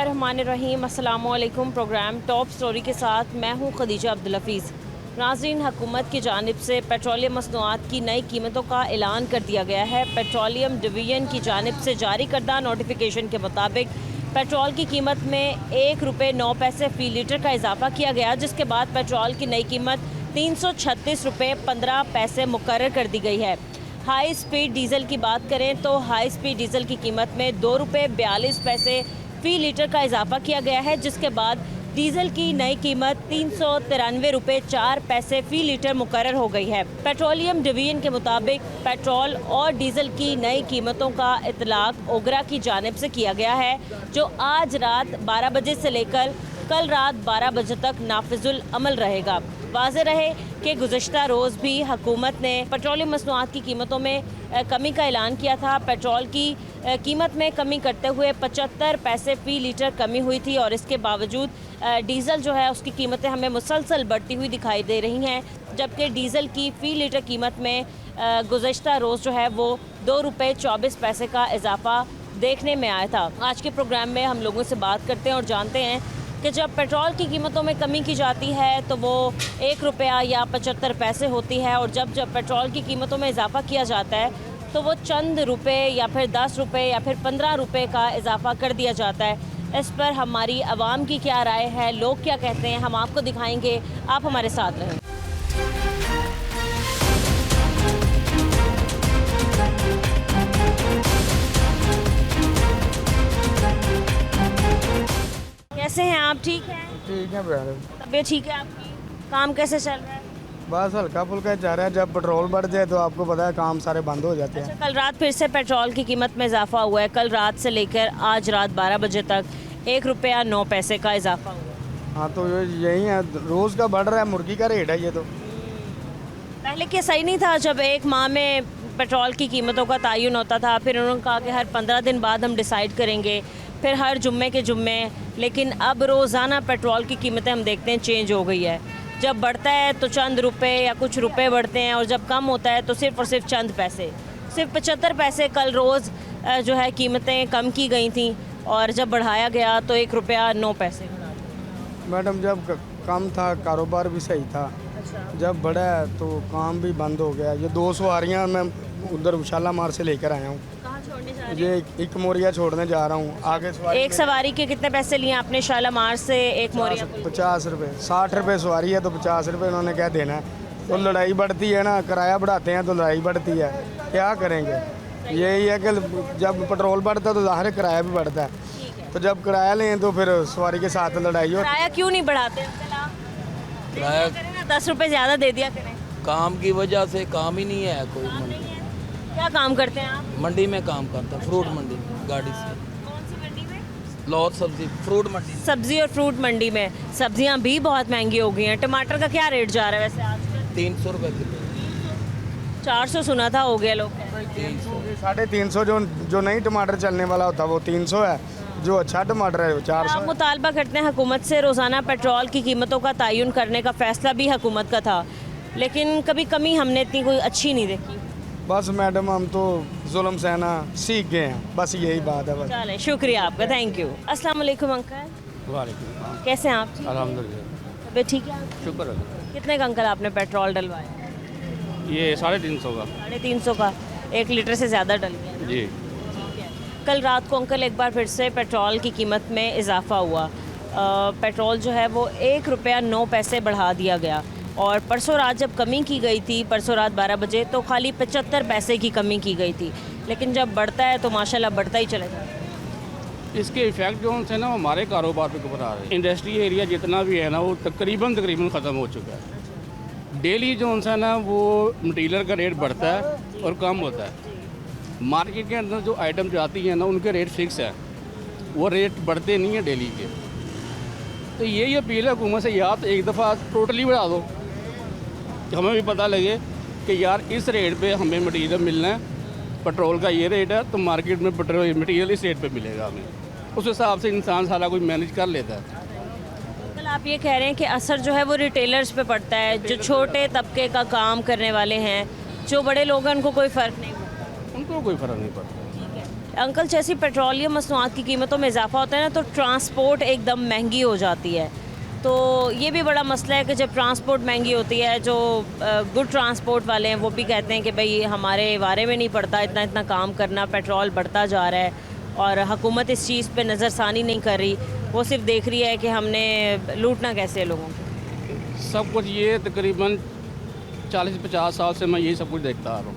बिस्मिल्लाहिर्रहमानिर्रहीम। अस्सलामुअलैकुम। Programme top story के साथ मैं हूँ खदीजा अब्दुल हफीज़। नाज़रीन, हुकूमत की जानिब से पेट्रोलियम मसनूआत की नई कीमतों का ऐलान कर दिया गया है। पेट्रोलियम डिवीज़न की जानिब से जारी करदा नोटिफिकेशन के मुताबिक पेट्रोल की कीमत में ₹1.09 फ़ी लीटर का इजाफा किया गया, जिसके बाद पेट्रोल की नई कीमत ₹336.15 मुकर्रर कर दी गई है। हाई स्पीड डीज़ल की बात करें तो हाई स्पीड डीज़ल की कीमत में ₹2.42 फ़ी लीटर का इजाफा किया गया है, जिसके बाद डीज़ल की नई कीमत ₹393.04 फ़ी लीटर मुकर्रर हो गई है। पेट्रोलियम डिवीज़न के मुताबिक पेट्रोल और डीज़ल की नई कीमतों का इतलाक ओगरा की जानिब से किया गया है, जो आज रात 12 बजे से लेकर कल रात 12 बजे तक नाफिजुल अमल रहेगा। वाज़ेह रहे कि गुज़श्ता रोज़ भी हुकूमत ने पेट्रोलियम मसनूआत की कीमतों में कमी का ऐलान किया था। पेट्रोल की कीमत में कमी करते हुए 75 पैसे फ़ी लीटर कमी हुई थी, और इसके बावजूद डीज़ल जो है उसकी कीमतें हमें मुसलसल बढ़ती हुई दिखाई दे रही हैं, जबकि डीज़ल की फ़ी लीटर कीमत में गुज़श्ता रोज़ जो है वो ₹2.24 का इजाफा देखने में आया था। आज के प्रोग्राम में हम लोगों से बात करते हैं और जानते हैं कि जब पेट्रोल की कीमतों में कमी की जाती है तो वो ₹1 या 75 पैसे होती है, और जब पेट्रोल की कीमतों में इजाफा किया जाता है तो वो चंद रुपए या फिर ₹10 या फिर ₹15 का इजाफा कर दिया जाता है। इस पर हमारी आवाम की क्या राय है, लोग क्या कहते हैं, हम आपको दिखाएंगे। आप हमारे साथ रहें। कैसे हैं आप? ठीक हैं? ठीक है मैडम। तबीयत ठीक है आपकी? काम कैसे चल रहा है? बस हल्का फुल्का जा रहा है। जब पेट्रोल बढ़ जाए तो आपको पता है काम सारे बंद हो जाते हैं। कल रात फिर से पेट्रोल की कीमत में इजाफा हुआ है। कल रात से लेकर आज रात 12 बजे तक ₹1.09 का इजाफा हुआ है। हाँ, तो यही है, रोज़ का बढ़ रहा है। मुर्गी का रेट है ये तो। पहले क्या सही नहीं था? जब एक माह में पेट्रोल की कीमतों का तयन होता था, फिर उन्होंने कहा कि हर 15 दिन बाद हम डिसाइड करेंगे, फिर हर जुम्मे के जुम्मे। लेकिन अब रोज़ाना पेट्रोल की कीमतें हम देखते हैं चेंज हो गई है। जब बढ़ता है तो चंद रुपए या कुछ रुपए बढ़ते हैं, और जब कम होता है तो सिर्फ़ और सिर्फ चंद पैसे। सिर्फ 75 पैसे कल रोज़ जो है कीमतें कम की गई थी, और जब बढ़ाया गया तो ₹1.09 बना दिया। मैडम, जब कम था कारोबार भी सही था। अच्छा। जब बढ़ा है तो काम भी बंद हो गया। ये 2 सवारियाँ मैं उधर शालामार से लेकर आया हूँ। कहाँ छोड़ने जा रहे ये एक मोरिया छोड़ने जा रहा हूँ। आगे हैं? एक सवारी के कितने पैसे लिए आपने शालामार से एक मोरिया? 50 रुपये। 60 रुपये सवारी है तो 50 रुपये उन्होंने क्या देना है। तो लड़ाई बढ़ती है ना, किराया बढ़ाते हैं तो लड़ाई बढ़ती है। क्या करेंगे? यही है कि जब पेट्रोल बढ़ता है तो ज़ाहिर है किराया भी बढ़ता है। तो जब किराया लें तो फिर सवारी के साथ लड़ाई हो। किराया क्यों नहीं बढ़ाते? किराया 10 रुपए ज़्यादा दे दिया करें। काम की वजह से काम ही नहीं है कोई। काम मंडी नहीं है। क्या काम करते हैं आप? मंडी में काम करता, फ्रूट मंडी में, गाड़ी से। कौन सी मंडी में? लौत सब्जी फ्रूट मंडी। सब्जी और फ्रूट मंडी में। सब्जियां भी बहुत महंगी हो गई हैं। टमाटर का क्या रेट जा रहा है वैसे आजकल? 300 रुपये किलो। 400 सुना था, हो गया लोग। 350 जो नहीं टमाटर चलने वाला होता वो 300 है। जो अच्छा टमाटर है वो 400 आप है। मुतालबा करते हैं हुकूमत से रोज़ाना पेट्रोल की कीमतों का तयन करने का फ़ैसला भी हुकूमत का था, लेकिन कभी कमी हमने इतनी कोई अच्छी नहीं देखी। बस मैडम, हम तो जुल्म सहना सीख गए हैं, बस यही बात है। बस चलें, शुक्रिया आपका, थैंक यू। अस्सलाम वालेकुम अंकल, वालेकुम कैसे हैं आप? अल्हम्दुलिल्लाह, तबीयत ठीक है आपकी? शुक्र है। कितने का अंकल आपने पेट्रोल डलवाया? ये 350 का 350 का। 1 लीटर से ज़्यादा डल गया। जी। कल रात को अंकल एक बार फिर से पेट्रोल की कीमत में इजाफा हुआ। पेट्रोल जो है वो ₹1.09 बढ़ा दिया गया, और परसों रात जब कमी की गई थी, परसों रात 12 बजे, तो खाली 75 पैसे की कमी की गई थी। लेकिन जब बढ़ता है तो माशाल्लाह बढ़ता ही चला जाता है। इसके इफ़ेक्ट जो है ना वो हमारे कारोबार पे घबरा रहे हैं। इंडस्ट्री एरिया जितना भी है ना वो तकरीबन ख़त्म हो चुका है। डेली जो है ना वो मटीरियल का रेट बढ़ता है और कम होता है। मार्केट के अंदर जो आइटम जाती हैं ना उनके रेट फिक्स है, वो रेट बढ़ते नहीं हैं डेली के। तो यही अपील है हुकूमत से, या तो एक दफ़ा टोटली बढ़ा दो, हमें भी पता लगे कि यार इस रेट पे हमें मटीरियल मिलना है, पेट्रोल का ये रेट है तो मार्केट में पेट्रोल मटीरियल इस रेट पे मिलेगा हमें। उस हिसाब से इंसान सारा कुछ मैनेज कर लेता है। अंकल, आप ये कह रहे हैं कि असर जो है वो रिटेलर्स पे पड़ता है, जो छोटे तबके का काम करने वाले हैं, जो बड़े लोग हैं उनको कोई फ़र्क नहीं पड़ता? उनको कोई फ़र्क नहीं पड़ता। ठीक है। अंकल, जैसी पेट्रोलियम मसनूआत की कीमतों में इजाफा होता है ना, तो ट्रांसपोर्ट एकदम महंगी हो जाती है। तो ये भी बड़ा मसला है कि जब ट्रांसपोर्ट महंगी होती है, जो गुड ट्रांसपोर्ट वाले हैं वो भी कहते हैं कि भाई हमारे वारे में नहीं पड़ता इतना इतना काम करना, पेट्रोल बढ़ता जा रहा है और हुकूमत इस चीज़ पे नज़रसानी नहीं कर रही, वो सिर्फ देख रही है कि हमने लूटना कैसे है लोगों को। सब कुछ ये तकरीबन 40-50 साल से मैं यही सब कुछ देखता आ रहा हूँ,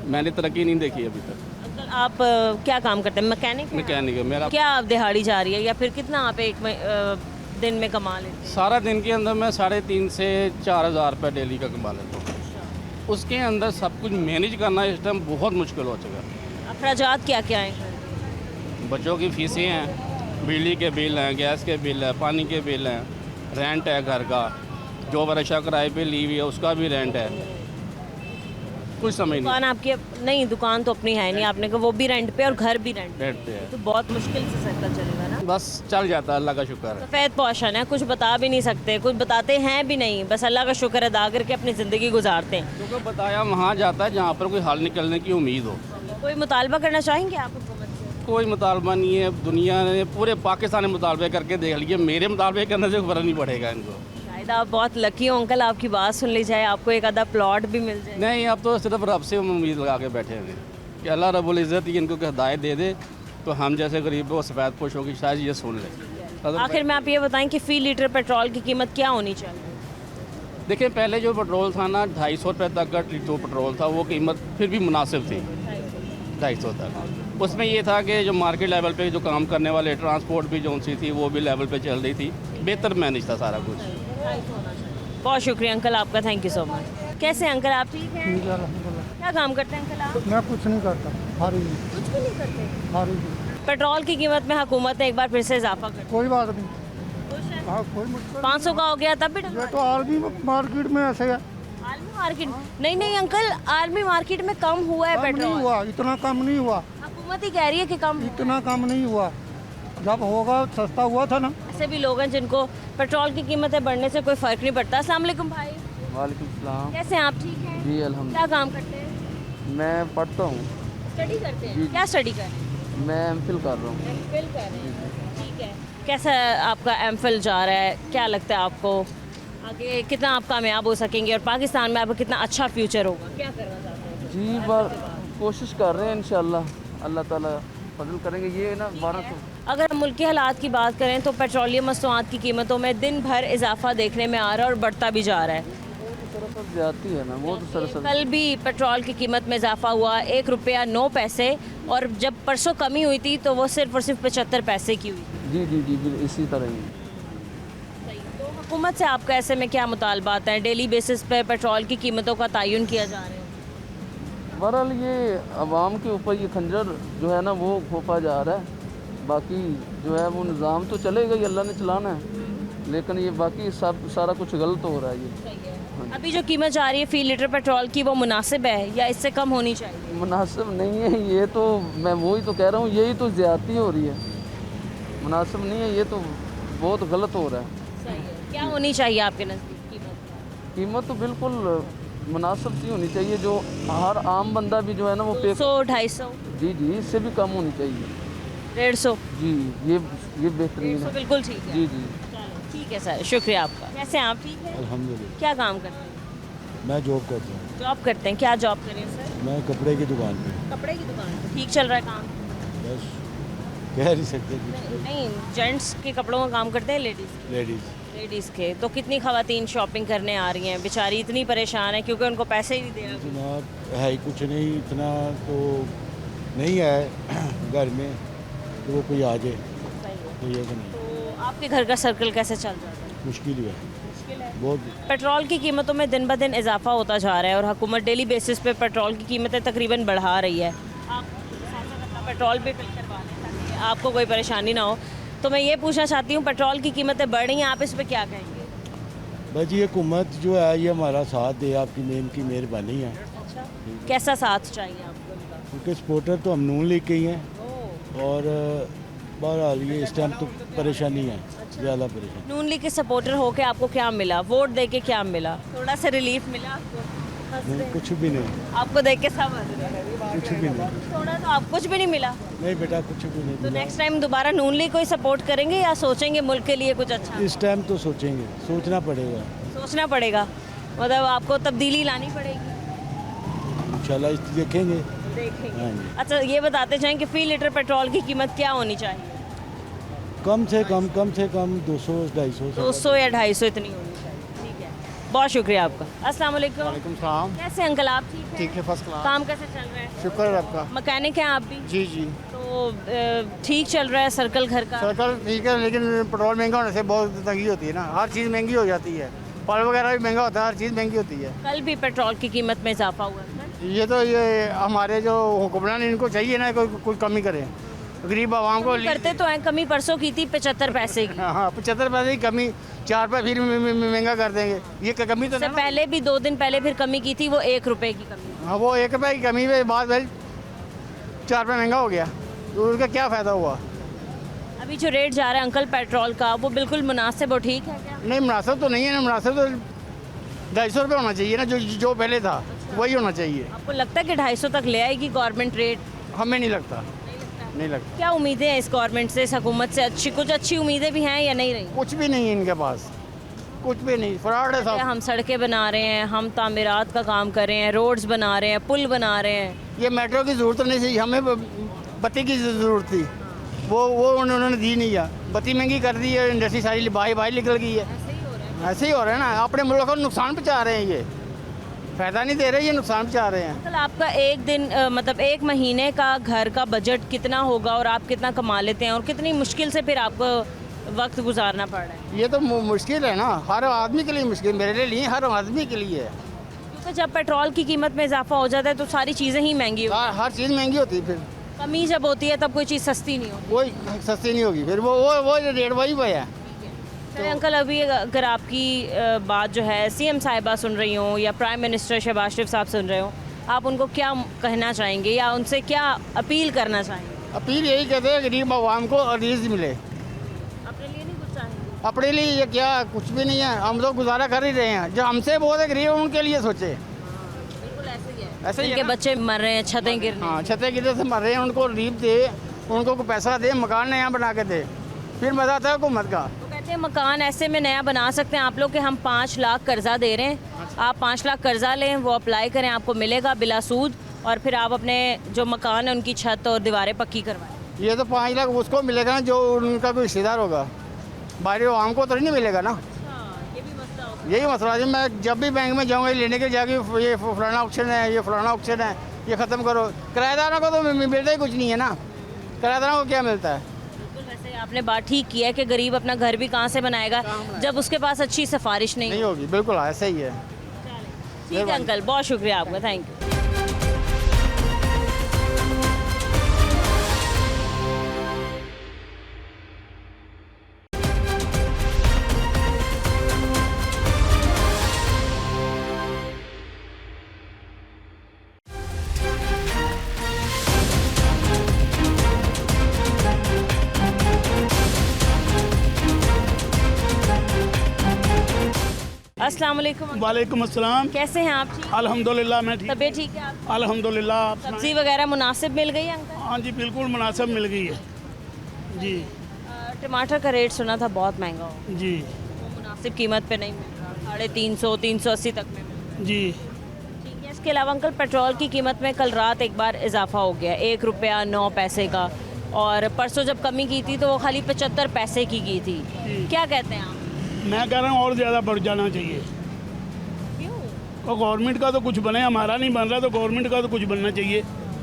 मैंने तरक्की नहीं देखी अभी तक। अंकल, आप क्या काम करते हैं? मैकेनिक? मैकेनिक है मेरा। क्या आप दिहाड़ी जा रही है या फिर कितना आप एक दिन में कमा लेते हैं? सारा दिन के अंदर मैं 3,500 से 4,000 रुपये डेली का कमा लेता हूँ। उसके अंदर सब कुछ मैनेज करना इस टाइम बहुत मुश्किल हो चुका है। अखराजात क्या क्या हैं? बच्चों की फीसें हैं, बिजली के बिल हैं, गैस के बिल हैं, पानी के बिल हैं, रेंट है घर का, जो वर्षा किराए पे ली हुई है उसका भी रेंट है, कुछ समझ नहीं। दुकान आपकी नहीं, दुकान तो अपनी है नहीं, आपने कहा वो भी रेंट पे और घर भी रेंट रेंट पे है, तो बहुत मुश्किल से सर्कल चलेगा ना। बस चल जाता है, अल्लाह का शुक्र है। सफ़ेद पोशन है, कुछ बता भी नहीं सकते, कुछ बताते हैं भी नहीं, बस अल्लाह का शुक्र अदा करके अपनी ज़िंदगी गुजारते हैं। क्योंकि बताया वहाँ जाता है जहाँ पर कोई हल निकलने की उम्मीद हो। कोई मुतालबा करना चाहेंगे आप हुकूमत से? कोई मुतालबा नहीं है, दुनिया ने पूरे पाकिस्तान ने मुतालबे करके देख लिए, मेरे मुतालबे करने से फ़र्क नहीं पड़ेगा इनको। शायद आप बहुत लकी हो अंकल, आपकी बात सुन ली जाए, आपको एक आधा प्लॉट भी मिल जाए। नहीं, अब तो सिर्फ रब से उम्मीद लगा के बैठे हैं कि अल्लाह रब्बुल इज़्ज़त इनको हिदायत दे दे, तो हम जैसे गरीबों सफ़ेद पोशों की शायद ये सुन ले। आखिर में आप ये बताएं कि फ़ी लीटर पेट्रोल की कीमत क्या होनी चाहिए? देखिए, पहले जो पेट्रोल था ना 250 रुपये तक का जो पेट्रोल था वो कीमत फिर भी मुनासिब थी, 250 तक। उसमें ये था कि जो मार्केट लेवल पे जो काम करने वाले ट्रांसपोर्ट भी जो सी थी वो भी लेवल पे चल रही थी, बेहतर मैनेज था सारा कुछ। बहुत शुक्रिया अंकल आपका, थैंक यू सो मच। कैसे अंकल, आप ठीक हैं? क्या काम करते हैं अंकल आप? मैं कुछ नहीं करता, कुछ भी नहीं करते। कोई पेट्रोल की कीमत में हुकूमत ने एक बार फिर से इजाफा कर बात नहीं, खुश है? हाँ कोई मुश्किल 500 का हो गया तब भी डलवा तो आर्मी मार्केट में ऐसे है, आर्मी मार्केट नहीं नहीं अंकल, आर्मी मार्केट में कम हुआ है पेट्रोल। हुआ इतना कम नहीं हुआ, हुकूमत ही कह रही है कि कम। इतना कम नहीं हुआ, जब होगा सस्ता हुआ था ना। ऐसे भी लोग हैं जिनको पेट्रोल की कीमतें बढ़ने से कोई फ़र्क नहीं पड़ता। अस्सलाम वालेकुम भाई, वालेकुम सलाम। कैसे हैं आप? ठीक हैं जी क्या अल्हम्दुलिल्लाह। काम करते हैं? मैं पढ़ता हूँ, स्टडी करते हैं। क्या स्टडी कर रहे हैं? मैं एमफिल कर रहा हूँ। एमफिल कर रहे हैं, ठीक है। कैसा आपका एमफिल जा रहा है? क्या लगता है आपको आगे कितना आप कामयाब हो सकेंगे और पाकिस्तान में आपका कितना अच्छा फ्यूचर होगा? क्या करना चाहते हैं? जी कोशिश कर रहे हैं इंशाल्लाह, अल्लाह ताला फजल करेंगे। ये ना 1200। अगर हम मुल्क के हालात की बात करें तो पेट्रोलियम मसनूआत की कीमतों में दिन भर इजाफा देखने में आ रहा है और बढ़ता भी जा रहा है। सरासर ज्यादती है ना, वो तो सरासर। कल भी पेट्रोल की कीमत में इजाफा हुआ, 1 रुपया 9 पैसे, और जब परसों कमी हुई थी तो वो सिर्फ और सिर्फ 75 पैसे की हुई थी। जी जी जी बिल्कुल इसी तरह ही। तो हुकूमत से आपका ऐसे में क्या मुतालबात हैं? डेली बेसिस पे पेट्रोल की कीमतों का तयन किया जा रहा है। बहरहाल ये आवाम के ऊपर ये खंजर जो है ना वो घोपा जा रहा है, बाकी जो है वो निज़ाम तो चलेगा ही, अल्लाह ने चलाना है, लेकिन ये बाकी सब सारा कुछ गलत हो रहा है। ये अभी जो कीमत जा रही है फ़ी लीटर पेट्रोल की, वो मुनासिब है या इससे कम होनी चाहिए? मुनासिब नहीं है, ये तो मैं वही तो कह रहा हूँ, यही तो ज़्यादती हो रही है, मुनासिब नहीं है, ये तो बहुत गलत हो रहा है। सही है। क्या होनी चाहिए आपके नज़दीक कीमत? कीमत तो बिल्कुल मुनासिब सी होनी चाहिए, जो हर आम बंदा भी जो है ना वो पे। 100-250? जी जी इससे भी कम होनी चाहिए। 150? जी ये बेहतरीन 150 है। बिल्कुल ठीक है। जी जी ठीक है सर, शुक्रिया आपका। कैसे हैं आप? ठीक है। अल्हम्दुलिल्लाह। क्या काम करते हैं? मैं जॉब करता हूँ। जॉब करते हैं, क्या जॉब करें सर? मैं कपड़े की दुकान पे। कपड़े की दुकान पे। ठीक चल रहा है काम? बस कह नहीं सकते कुछ। नहीं, जेंट्स के कपड़ों का काम करते हैं लेडीज़? लेडीज़ के। तो कितनी ख़वातीन शॉपिंग करने आ रही हैं, बेचारी इतनी परेशान है क्योंकि उनको पैसे ही नहीं दे रहे। जनाब है ही कुछ नहीं, इतना तो नहीं है घर में तो वो कोई आ जाए, तो ये तो नहीं, तो आपके घर का सर्कल कैसे चल रहा है? मुश्किल ही है मुश्किल है। बहुत। पेट्रोल की कीमतों में दिन ब दिन इजाफा होता जा रहा है और हुकूमत डेली बेसिस पे पेट्रोल की कीमतें तकरीबन बढ़ा रही है। आप अपना पेट्रोल भी फिल करवा लें ताकि आपको कोई परेशानी ना हो। तो मैं ये पूछना चाहती हूँ, पेट्रोल की कीमतें बढ़ रही हैं, आप इस पर क्या कहेंगे? बस ये हुकूमत जो है ये हमारा साथ दे, आपकी मेम की मेहरबानी है, अच्छा, कैसा साथ चाहिए आपको उनका? क्योंकि सपोर्टर तो हम नून लेके ही हैं और बहरहाल ये इस टाइम तो परेशानी है, ज़्यादा परेशानी। नून लीग के सपोर्टर होके आपको क्या मिला? वोट दे के क्या मिला? थोड़ा सा रिलीफ मिला आपको? नहीं, कुछ भी नहीं, आपको देख के सब हंस रहे हैं। कुछ भी नहीं। थोड़ा तो आप कुछ भी नहीं मिला, नहीं बेटा, कुछ भी नहीं तो मिला। नेक्स्ट टाइम दोबारा नून लीग को ही सपोर्ट करेंगे या सोचेंगे मुल्क के लिए कुछ अच्छा? इस टाइम तो सोचेंगे, सोचना पड़ेगा। सोचना पड़ेगा, मतलब आपको तब्दीली लानी पड़ेगी। इंशाल्लाह देखेंगे। देखेंगे। हाँ जी। अच्छा ये बताते चाहें कि फी लीटर पेट्रोल की कीमत क्या होनी चाहिए? कम से कम 200 250 से। 200 या 250 इतनी होनी चाहिए। ठीक है, बहुत शुक्रिया आपका। अस्सलाम वालेकुम। वालेकुम सलाम। कैसे अंकल आप ठीक हैं? ठीक है, फर्स्ट क्लास। काम कैसे चल रहा है? शुक्र है आपका। मैकेनिक हैं आप भी? जी जी। तो ठीक चल रहा है सर्कल घर का? सर्कल ठीक है, लेकिन पेट्रोल महंगा होने से बहुत तंगी होती है ना, हर चीज़ महंगी हो जाती है। फल वगैरह भी महंगा होता है, हर चीज़ महंगी होती है। कल भी पेट्रोल की कीमत में इजाफा हुआ है सर? ये हमारे जो हुक्मरान इनको चाहिए ना कोई कमी करे, गरीब आवाम को। करते तो हैं, कमी परसों की थी 75 पैसे की। हाँ, 75 पैसे की कमी, 4 रुपये फिर महंगा कर देंगे, ये कमी तो इससे ना। पहले भी 2 दिन पहले फिर कमी की थी, वो 1 रुपए की कमी। हाँ, वो 1 रुपये की कमी में बाद में 4 रुपये महंगा हो गया, तो उसका क्या फ़ायदा हुआ? अभी जो रेट जा रहा है अंकल पेट्रोल का, वो बिल्कुल मुनासिब और ठीक है क्या? नहीं, मुनासिब तो नहीं है ना, मुनासिब तो 250 रुपये होना चाहिए ना, जो पहले था वही होना चाहिए। आपको लगता है कि 250 तक ले आएगी गवर्नमेंट रेट? हमें नहीं लगता, नहीं लगता। क्या उम्मीदें हैं इस गवर्नमेंट से, इस हुकूमत से? कुछ अच्छी उम्मीदें भी हैं या नहीं रही? कुछ भी नहीं है इनके पास, कुछ भी नहीं, फ्रॉड है सब। हम सड़कें बना रहे हैं, हम तामीरात का काम कर रहे हैं, रोड्स बना रहे हैं, पुल बना रहे हैं। ये मेट्रो की ज़रूरत नहीं थी, हमें बत्ती की ज़रूरत थी, वो उन्होंने दी नहीं है। बत्ती महंगी कर दी है, इंडस्ट्री सारी बाहर निकल गई है। ऐसे ही हो रहा है ना, अपने मुल्क को नुकसान पहुँचा रहे हैं, ये फ़ायदा नहीं दे रहे, ये नुकसान पहुँचा रहे हैं। अंकल आपका एक दिन मतलब एक महीने का घर का बजट कितना होगा और आप कितना कमा लेते हैं, और कितनी मुश्किल से फिर आपको वक्त गुजारना पड़ रहा है? ये तो मुश्किल है ना, हर आदमी के लिए मुश्किल, मेरे लिए हर आदमी के लिए है। क्योंकि जब पेट्रोल की कीमत में इजाफा हो जाता है तो सारी चीज़ें ही महंगी हो, हर चीज़ महंगी होती है, फिर कमी जब होती है तब कोई चीज़ सस्ती नहीं होती। कोई सस्ती नहीं होगी, फिर वो रेट वही पे है। चलिए अंकल, अभी अगर आपकी बात जो है सीएम साहिबा सुन रही हो या प्राइम मिनिस्टर शहबाज शरीफ साहब सुन रहे हो, आप उनको क्या कहना चाहेंगे या उनसे क्या अपील करना चाहेंगे? अपील यही कहते हैं गरीब आवाम को रिज़्क़ मिले। अपने लिए नहीं कुछ चाहेंगे? अपने लिए ये क्या, कुछ भी नहीं है, हम तो गुजारा कर ही रहे हैं। जो हमसे बहुत है गरीब, उनके लिए सोचे। बिल्कुल ऐसे ही है, ऐसे ही है जिनके ना? बच्चे मर रहे हैं, छतें गिर रही हैं। हाँ, छतें गिरने से मर रहे हैं, उनको रिलीफ दे, उनको कोई पैसा दे, मकान नया बना के दे, फिर मज़ा आता है हुकूमत का। तो कहते हैं मकान ऐसे में नया बना सकते हैं आप लोग कि हम 5 लाख कर्जा दे रहे हैं, आप 5 लाख कर्जा लें, वो अप्लाई करें, आपको मिलेगा बिला सूद, और फिर आप अपने जो मकान है उनकी छत और दीवारें पक्की करवाएं। ये तो 5 लाख उसको मिलेगा ना जो उनका कोई रिश्तेदार होगा, बाहरी आवाम को तो नहीं मिलेगा ना। ये भी मसला होगा। यही मसला है। मैं जब भी बैंक में जाऊँगा लेने के जाके ये फलाना ऑप्शन है, ये फलाना ऑप्शन है, ये ख़त्म करो। किराएदारों को तो मिलता ही कुछ नहीं है ना, किराएदारों को क्या मिलता है? बिल्कुल, वैसे आपने बात ठीक की है कि गरीब अपना घर भी कहाँ से बनाएगा जब उसके पास अच्छी सिफारिश नहीं नहीं होगी, बिल्कुल ऐसा ही है। ठीक है अंकल, बहुत शुक्रिया आपका, थैंक यू। अस्सलाम वालेकुम। वालेकुम अस्सलाम। कैसे हैं आप? ठीक? अल्हम्दुलिल्लाह मैं ठीक। तबीयत ठीक है आपकी? अल्हम्दुलिल्लाह आप सब्जी वगैरह मुनासिब मिल गई है अंकल? हाँ जी बिल्कुल मुनासिब मिल गई है जी टमाटर का रेट सुना था बहुत महंगा हो, जी वो मुनासिब कीमत पे नहीं मिल रहा, 350 380 तक में मिल रहा जी। है। ठीक है, इसके अलावा अंकल पेट्रोल की कीमत में कल रात एक बार इजाफा हो गया, 1 रुपया 9 पैसे का, और परसों जब कमी की थी तो वो खाली 75 पैसे की थी। क्या कहते हैं आप? मैं कह रहा हूँ और ज़्यादा बढ़ जाना चाहिए। क्यों? और गवर्नमेंट का तो कुछ बने, हमारा नहीं बन रहा, तो गवर्नमेंट का तो कुछ बनना चाहिए।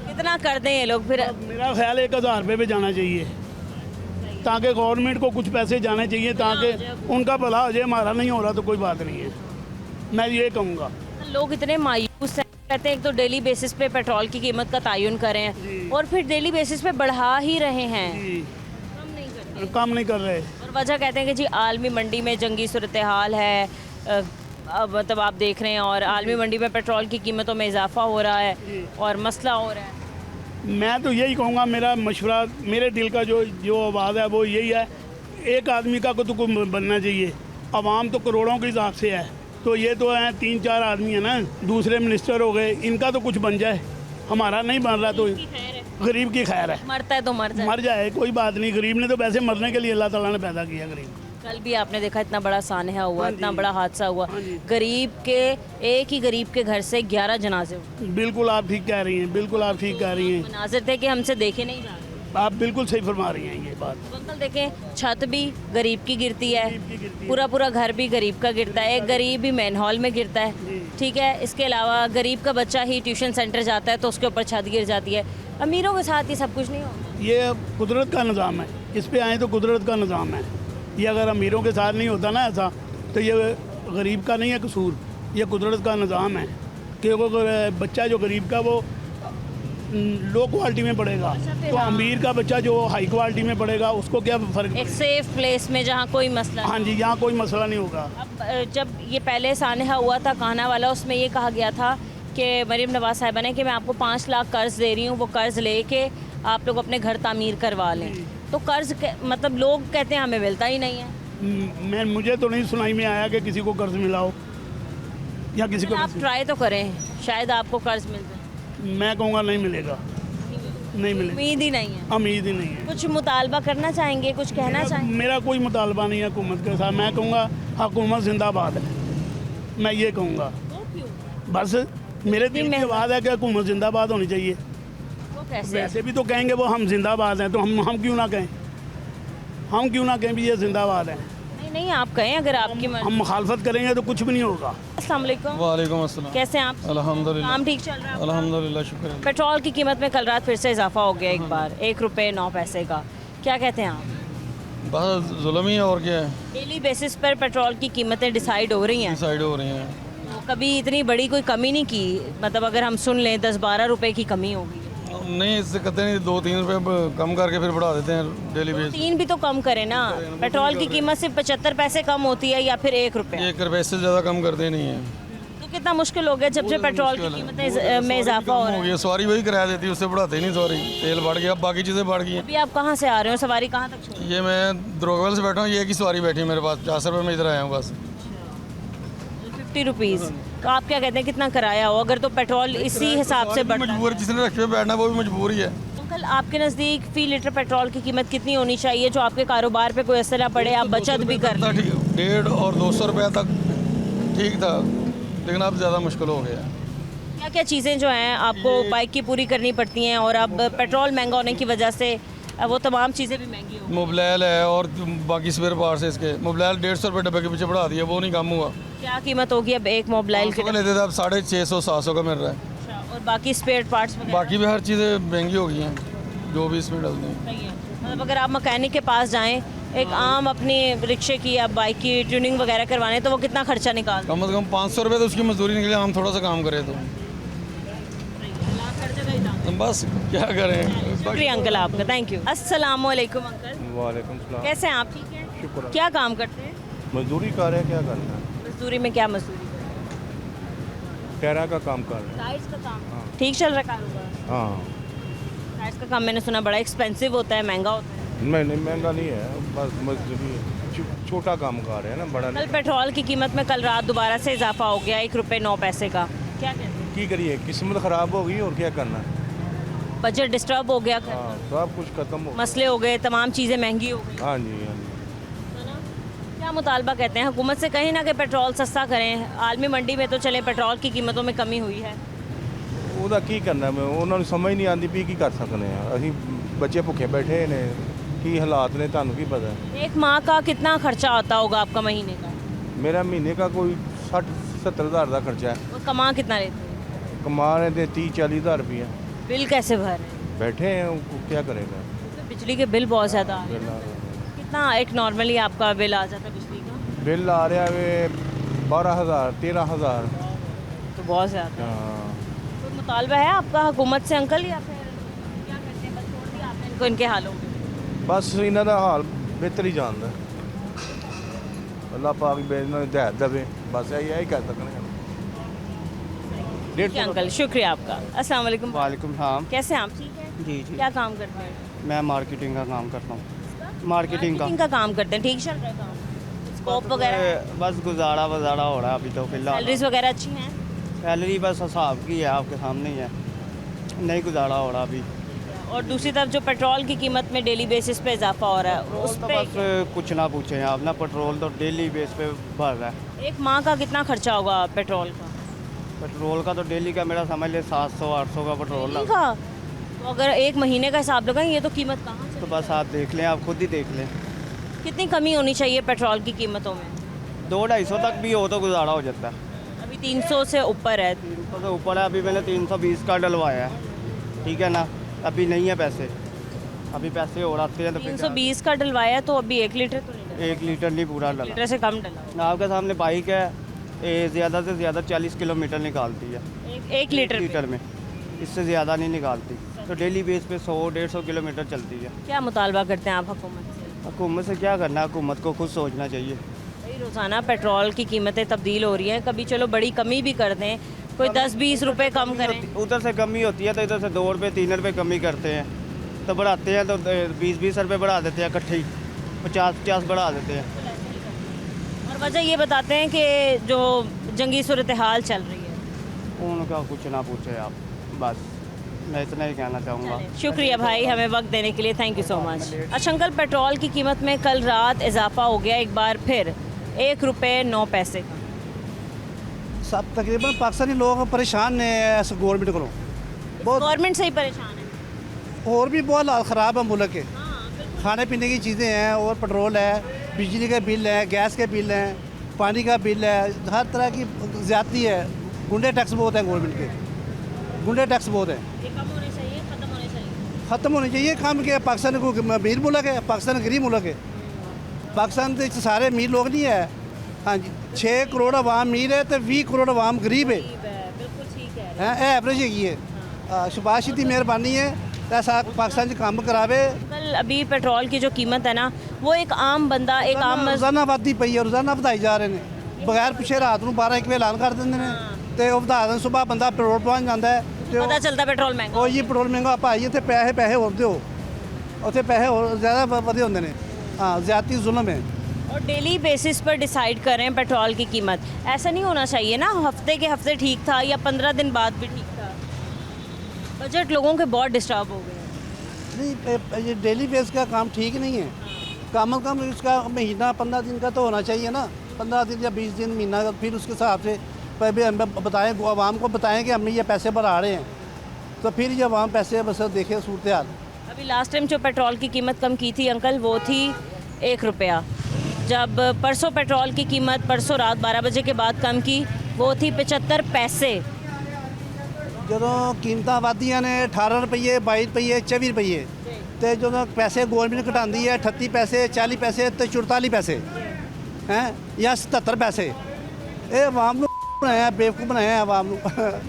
कितना कर दें ये लोग फिर? मेरा ख्याल है 1000 रुपये पे जाना चाहिए, ताकि गवर्नमेंट को कुछ पैसे जाने चाहिए, ताकि उनका भला हो जाए। हमारा नहीं हो रहा तो कोई बात नहीं है, मैं ये कहूँगा। लोग इतने मायूस हैं, कहते हैं एक तो डेली बेसिस पे पेट्रोल की कीमत का तयन करें और फिर डेली बेसिस पे बढ़ा ही रहे हैं, जी कम नहीं करते। काम नहीं कर रहे। और वजह कहते हैं कि जी आलमी मंडी में जंगी सूरत हाल है, अब मतलब आप देख रहे हैं, और आलमी मंडी में पेट्रोल की कीमतों में इजाफा हो रहा है और मसला हो रहा है। मैं तो यही कहूँगा, मेरा मशवरा, मेरे दिल का जो आवाज़ है वो यही है, एक आदमी का को तो बनना चाहिए। आवाम तो करोड़ों के हिसाब से है, तो ये तो हैं 3-4 आदमी है ना, दूसरे मिनिस्टर हो गए, इनका तो कुछ बन जाए, हमारा नहीं बन रहा तो गरीब की खैर है। मरता है तो मर जाए। मर जाए कोई बात नहीं, गरीब ने तो वैसे मरने के लिए अल्लाह ताला ने पैदा किया गरीब। कल भी आपने देखा इतना बड़ा सानहा हुआ, हाँ इतना जी। बड़ा हादसा हुआ, हाँ जी। गरीब के एक ही गरीब के घर से 11 जनाजे हुए। बिल्कुल आप ठीक कह रही हैं, बिल्कुल आप ठीक कह रही हैं, मनाजिर थे कि हमसे देखे नहीं जा रहे। आप बिल्कुल सही फरमा रही हैं ये बात। तो अंकल देखें, छत भी गरीब की गिरती है, गरीब की गिरती है। पूरा पूरा घर भी गरीब का गिरता है, एक गरीब भी मैन हॉल में गिरता है, ठीक है। इसके अलावा गरीब का बच्चा ही ट्यूशन सेंटर जाता है तो उसके ऊपर छत गिर जाती है। अमीरों के साथ ये सब कुछ नहीं होता। ये कुदरत का निज़ाम है, इस पे आए तो कुदरत का निज़ाम है। ये अगर अमीरों के साथ नहीं होता ना ऐसा, तो ये गरीब का नहीं है कसूर, ये कुदरत का निज़ाम है कि वो बच्चा जो गरीब का वो लो क्वालिटी में पड़ेगा, तो अमीर का बच्चा जो हाई क्वालिटी में पड़ेगा उसको क्या फ़र्क। एक सेफ प्लेस में जहाँ कोई मसला हाँ जी, यहाँ कोई मसला नहीं होगा। अब जब ये पहले सानहा हुआ था कान्हा वाला, उसमें ये कहा गया था कि मरीम नवाज साहिबा ने कि मैं आपको 5 लाख कर्ज दे रही हूँ, वो कर्ज लेके आप लोग अपने घर तामीर करवा लें। तो कर्ज मतलब लोग कहते हैं हमें मिलता ही नहीं है। मुझे तो नहीं सुनाई में आया कि किसी को कर्ज मिला हो या किसी को। आप ट्राई तो करें, शायद आपको कर्ज मिल जाए। मैं कहूँगा नहीं मिलेगा, नहीं मिलेगा, उम्मीद ही नहीं है। उम्मीद ही नहीं है। कुछ मुतालबा करना चाहेंगे, कुछ कहना चाहेंगे? मेरा कोई मुतालबा नहीं है हुकूमत के साथ। मैं कहूँगा हुकूमत जिंदाबाद है, मैं ये कहूँगा। बस मेरे दिल में बात है कि हुकूमत जिंदाबाद होनी चाहिए। वो कैसे? वैसे भी तो कहेंगे वो हम जिंदाबाद हैं, तो हम क्यों ना कहें, हम क्यों ना कहें भी ये जिंदाबाद है। नहीं नहीं, आप कहें अगर आपकी मर्जी। हम मुखालफत करेंगे तो कुछ भी नहीं होगा। अस्सलाम वालेकुम। वालेकुम अस्सलाम। कैसे हैं आप? अल्हम्दुलिल्लाह। काम ठीक चल रहा है? अल्हम्दुलिल्लाह, शुक्र है। पेट्रोल की कीमत में कल रात फिर से इजाफा हो गया एक बार, 1 रुपये 9 पैसे का। क्या कहते हैं आप? बस जुल्म ही है और क्या है, डेली बेसिस पर पेट्रोल की कीमतें डिसाइड हो रही हैं, डिसाइड हो रही हैं। तो कभी इतनी बड़ी कोई कमी नहीं की, मतलब अगर हम सुन लें 10-12 रुपए की कमी होगी। नहीं, इससे कहते नहीं 2-3 रुपये कम करके फिर बढ़ा देते हैं डेली बेस। 3 भी तो कम करें ना। पेट्रोल की कीमत सिर्फ 75 पैसे कम होती है या फिर 1 रुपये? 1 रुपये से ज़्यादा कम करते नहीं हैं। तो कितना मुश्किल हो गया जब से पेट्रोल की कीमतें में इजाफा हो रहा है। गया, सवारी वही किराया देती है, उससे बढ़ाते ही नहीं सवारी। तेल बढ़ गया, अब बाकी चीज़ें बढ़ गई हैं। अभी आप कहाँ से आ रहे हो, सवारी कहाँ तक छोड़ी? ये मैं द्रोगवल से बैठा हूँ, ये एक ही सवारी बैठी है मेरे पास, 50 रुपये में इधर आया हूँ बस। 50 रुपीज़। तो आप क्या कहते हैं कितना किराया हो अगर तो पेट्रोल इसी हिसाब से बढ़ता है? मजबूर, जिसने रखे हुए बैठना वो भी मजबूर ही है। अंकल आपके नज़दीक फ़ी लीटर पेट्रोल की कीमत कितनी होनी चाहिए जो आपके कारोबार पे कोई असर ना पड़े, आप बचत भी कर लें? 150 और 200 रुपये तक ठीक था, लेकिन अब ज़्यादा मुश्किल हो गया। क्या क्या चीज़ें जो हैं आपको बाइक की पूरी करनी पड़ती हैं और अब पेट्रोल महंगा होने की वजह से वो तमाम चीज़ें भी महंगी हो गई? मोबाइल है और बाकी स्पेयर पार्ट्स है इसके। मोबाइल 150 रुपये डब्बे के पीछे बढ़ा दिया, वो नहीं कम हुआ। क्या कीमत होगी अब एक मोबाइल के? लेते थे अब 650-700 का मिल रहा है। अच्छा, और बाकी स्पेयर पार्ट्स वगैरह? बाकी भी हर चीज़ें महंगी हो गई हैं जो भी इसमें डलती हैं। सही है। मतलब अगर आप मकैनिक के पास जाएं एक आम अपनी रिक्शे की या बाइक की ट्यूनिंग वगैरह करवाने तो वो कितना खर्चा निकाल? कम से कम 500 रुपये तो उसकी मजदूरी निकले, हम थोड़ा सा काम करें तो बस क्या करें। शुक्रिया अंकल आपका, थैंक यू। अस्सलाम वालेकुम अंकल। वालेकुम सलाम। कैसे हैं आप? ठीक हैं, शुक्र। क्या काम करते हैं? मजदूरी कर रहे हैं, क्या करना है, मजदूरी में क्या मजदूरी? टहरा का काम कर रहे हैं। टाइल्स का काम। ठीक चल रहा है कारोबार? हाँ, टाइल्स का काम मैंने सुना बड़ा एक्सपेंसिव होता है, महंगा होता है। नहीं महंगा नहीं है, बस मजदूरी है, छोटा काम कर रहे हैं ना, बड़ा कल नहीं। पेट्रोल की कीमत में कल रात दोबारा से इजाफा हो गया 1 रुपये 9 पैसे का। क्या कहते हैं? की करिए, किस्मत ख़राब हो गई और क्या करना है। बजट डिस्टर्ब हो गया, हाँ, सब कुछ ख़त्म हो गया। मसले हो गए, तमाम चीज़ें महंगी हो गई। हाँ जी, हाँ जी। क्या मुतालबा कहते हैं हुकूमत से? कहीं ना कि पेट्रोल सस्ता करें। आलमी मंडी में तो चले पेट्रोल की कीमतों में कमी हुई है। ਉਹਦਾ ਕੀ ਕਰਨਾ, ਮੈਂ ਉਹਨਾਂ ਨੂੰ ਸਮਝ ਨਹੀਂ ਆਉਂਦੀ ਵੀ ਕੀ ਕਰ ਸਕਨੇ ਆ। ਅਸੀਂ ਬੱਚੇ ਭੁੱਖੇ ਬੈਠੇ ਨੇ, ਕੀ ਹਾਲਾਤ ਨੇ ਤੁਹਾਨੂੰ ਕੀ ਪਤਾ। एक माह का कितना खर्चा आता होगा आपका महीने का? मेरा महीने का कोई 60-70 हज़ार का खर्चा है। वो कमा कितना लेते हैं? कमा रहे थे 30-40 हज़ार रुपया। बिल कैसे भर रहे हैं? बैठे हैं, वो क्या करेगा। तो बिजली के बिल बहुत ज़्यादा आ रहे हैं। बिल आ रहा है। कितना एक नॉर्मली आपका बिल आ जाता है बिजली का? बिल आ रहा है 12,000 13,000। तो बहुत ज़्यादा। हाँ, कोई मुतालबा है आपका हुकूमत से अंकल, या फिर क्या करते हैं बस छोड़ दिया आपने इनको इनके हालों में? बस इन्हों का हाल बेहतर ही जानता है। अल्लाह पाक इन्होंने हिदायत देवे, बस यही कह सकते हैं। ठीक है अंकल, शुक्रिया आपका। अस्सलाम वालेकुम। वालेकुम सलाम। कैसे हैं आप? ठीक है। जी जी, क्या काम करते हैं? मैं मार्केटिंग का काम करता हूँ। मार्केटिंग का काम करते हैं। ठीक चल रहा है काम? स्कोप वगैरह, बस गुजारा वजारा हो रहा है अभी तो फिलहाल। सैलरीज वगैरह अच्छी हैं? सैलरी बस हिसाब की है, आपके सामने ही है, नहीं गुजारा हो रहा अभी। और दूसरी तरफ जो पेट्रोल की कीमत में डेली बेसिस पे इजाफा हो रहा है उस तो पे बस कुछ ना पूछें आप ना, पेट्रोल तो डेली बेस पे बढ़ रहा है। एक माह का कितना खर्चा होगा पेट्रोल का? पेट्रोल का तो डेली का मेरा समझ ले 700-800 का पेट्रोल डेली लगा। का? तो अगर एक महीने का हिसाब लगाएं ये तो कीमत कहाँ से? तो बस आप देख लें, आप खुद ही देख लें। कितनी कमी होनी चाहिए पेट्रोल की कीमतों में? 200-250 तक भी हो तो गुजारा हो जाता है। अभी 300 से ऊपर है। 300 से ऊपर है, अभी मैंने 320 का डलवाया है, ठीक है ना। अभी नहीं है पैसे, अभी पैसे और आते हैं तो फिर 320 का डलवाया तो अभी 1 लीटर तो नहीं डला। 1 लीटर नहीं पूरा डला। लीटर से कम डला। आपके सामने बाइक है, ज़्यादा से ज़्यादा 40 किलोमीटर निकालती है एक लीटर में। लीटर में, इससे ज़्यादा नहीं निकालती। तो डेली बेस पे 100-150 किलोमीटर चलती है। क्या मुतालबा करते हैं आप हुकूमत से? हुकूमत से क्या करना है, हुकूमत को खुद सोचना चाहिए। भाई रोज़ाना पेट्रोल की कीमतें तब्दील हो रही हैं, कभी चलो बड़ी कमी भी कर दें, कोई 10-20 रुपए कम करें। उधर से कमी होती है तो इधर से 2 रुपये 3 रुपये कमी करते हैं, तो बढ़ाते हैं तो 20-20 रुपये बढ़ा देते हैं इकट्ठे ही, 50-50 बढ़ा देते हैं। और वजह ये बताते हैं कि जो जंगी सूरत हाल चल रही है। उनका कुछ ना पूछे आप, बस मैं इतना ही कहना चाहूँगा। शुक्रिया भाई हमें वक्त देने के लिए, थैंक यू सो मच। अच्छा अंकल, पेट्रोल की कीमत में कल रात इजाफा हो गया एक बार फिर, 1 रुपये 9 पैसे का। सब तकरीबन पाकिस्तानी लोग परेशान ने इस गवर्नमेंट को, बहुत गवर्नमेंट से ही परेशान है। और भी बहुत हाल ख़राब है मुल्क के। खाने पीने की चीज़ें हैं और पेट्रोल है, बिजली के बिल हैं, गैस के बिल हैं, पानी का बिल है, हर तरह की ज़्यादती है। गुंडे टैक्स बहुत हैं गवर्नमेंट के, गुंडे टैक्स बहुत हैं। ये कम होने चाहिए, ख़त्म होने चाहिए। ख़त्म होने चाहिए। काम क्या, पाकिस्तान को अमीर मुल्क है, पाकिस्तान गरीब मुल्क है। पाकिस्तान के सारे अमीर लोग नहीं है। हाँ जी, 6 करोड़ आवाम अमीर है तो 20 करोड़ आवाम गरीब है। बिल्कुल ठीक है। एवरेज है। शबाश की मेहरबानी है, ऐसा पाकिस्तान से काम करावे। कल अभी पेट्रोल की जो कीमत है ना, वो एक आम बंदा, एक आम रोजाना वादी पई है, रोजाना ਵਧਾਈ जा रहे हैं बगैर पिछे। रात ਨੂੰ 12-1 ਵਜੇ ਐਲਾਨ ਕਰ ਦਿੰਦੇ ਨੇ ਤੇ ਉਹ ਵਧਾ ਦੇਣ। ਸੁਬਾਹ ਬੰਦਾ ਪੈਟਰੋਲ ਪਵਾਉਣ ਜਾਂਦਾ ਹੈ ਤੇ पता चलता पेट्रोल महंगा। ਉਹ ਜੀ ਪੈਟਰੋਲ ਮਹਿੰਗਾ ਭਾਈ, ਇੱਥੇ ਪੈਸੇ ਹੋਰ ਦਿਓ, ਉੱਥੇ पैसे ਹੋਰ ਜ਼ਿਆਦਾ ਵਧੇ ਹੁੰਦੇ ਨੇ। हाँ, ज़्यादती जुल्म है। और डेली बेसिस पर डिसाइड करें पेट्रोल की कीमत, ऐसा नहीं होना चाहिए ना हफ्ते के हफ्ते ठीक था या 15 दिन बाद भी ठीक था। बजट लोगों के बहुत डिस्टर्ब हो गए हैं। नहीं, ये डेली बेस का काम ठीक नहीं है। कम से कम इसका महीना 15 दिन का तो होना चाहिए ना, 15 दिन या 20 दिन महीना, फिर उसके हिसाब से बताएं, आवाम को बताएं कि हम ये पैसे बढ़ा रहे हैं, तो फिर ये आवाम पैसे बस देखे सूरत हाल। अभी लास्ट टाइम जो पेट्रोल की कीमत कम की थी अंकल, वो थी 1 रुपया। जब परसों पेट्रोल की कीमत परसों रात 12 बजे के बाद कम की, वो थी 75 पैसे। ਜਦੋਂ ਕੀਮਤਾਂ ਵਧਦੀਆਂ ਨੇ 18 ਰੁਪਏ 22 ਰੁਪਏ 24 ਰੁਪਏ ਤੇ ਜਦੋਂ ਪੈਸੇ ਗਵਰਨਮੈਂਟ ਘਟਾਉਂਦੀ ਹੈ 38 ਪੈਸੇ 40 ਪੈਸੇ ਤੇ 44 ਪੈਸੇ ਹੈ ਜਾਂ 77 ਪੈਸੇ। ਇਹ आवाम ਨੂੰ बनाया, बेवकूफ़ बनाया है आवाम ਨੂੰ।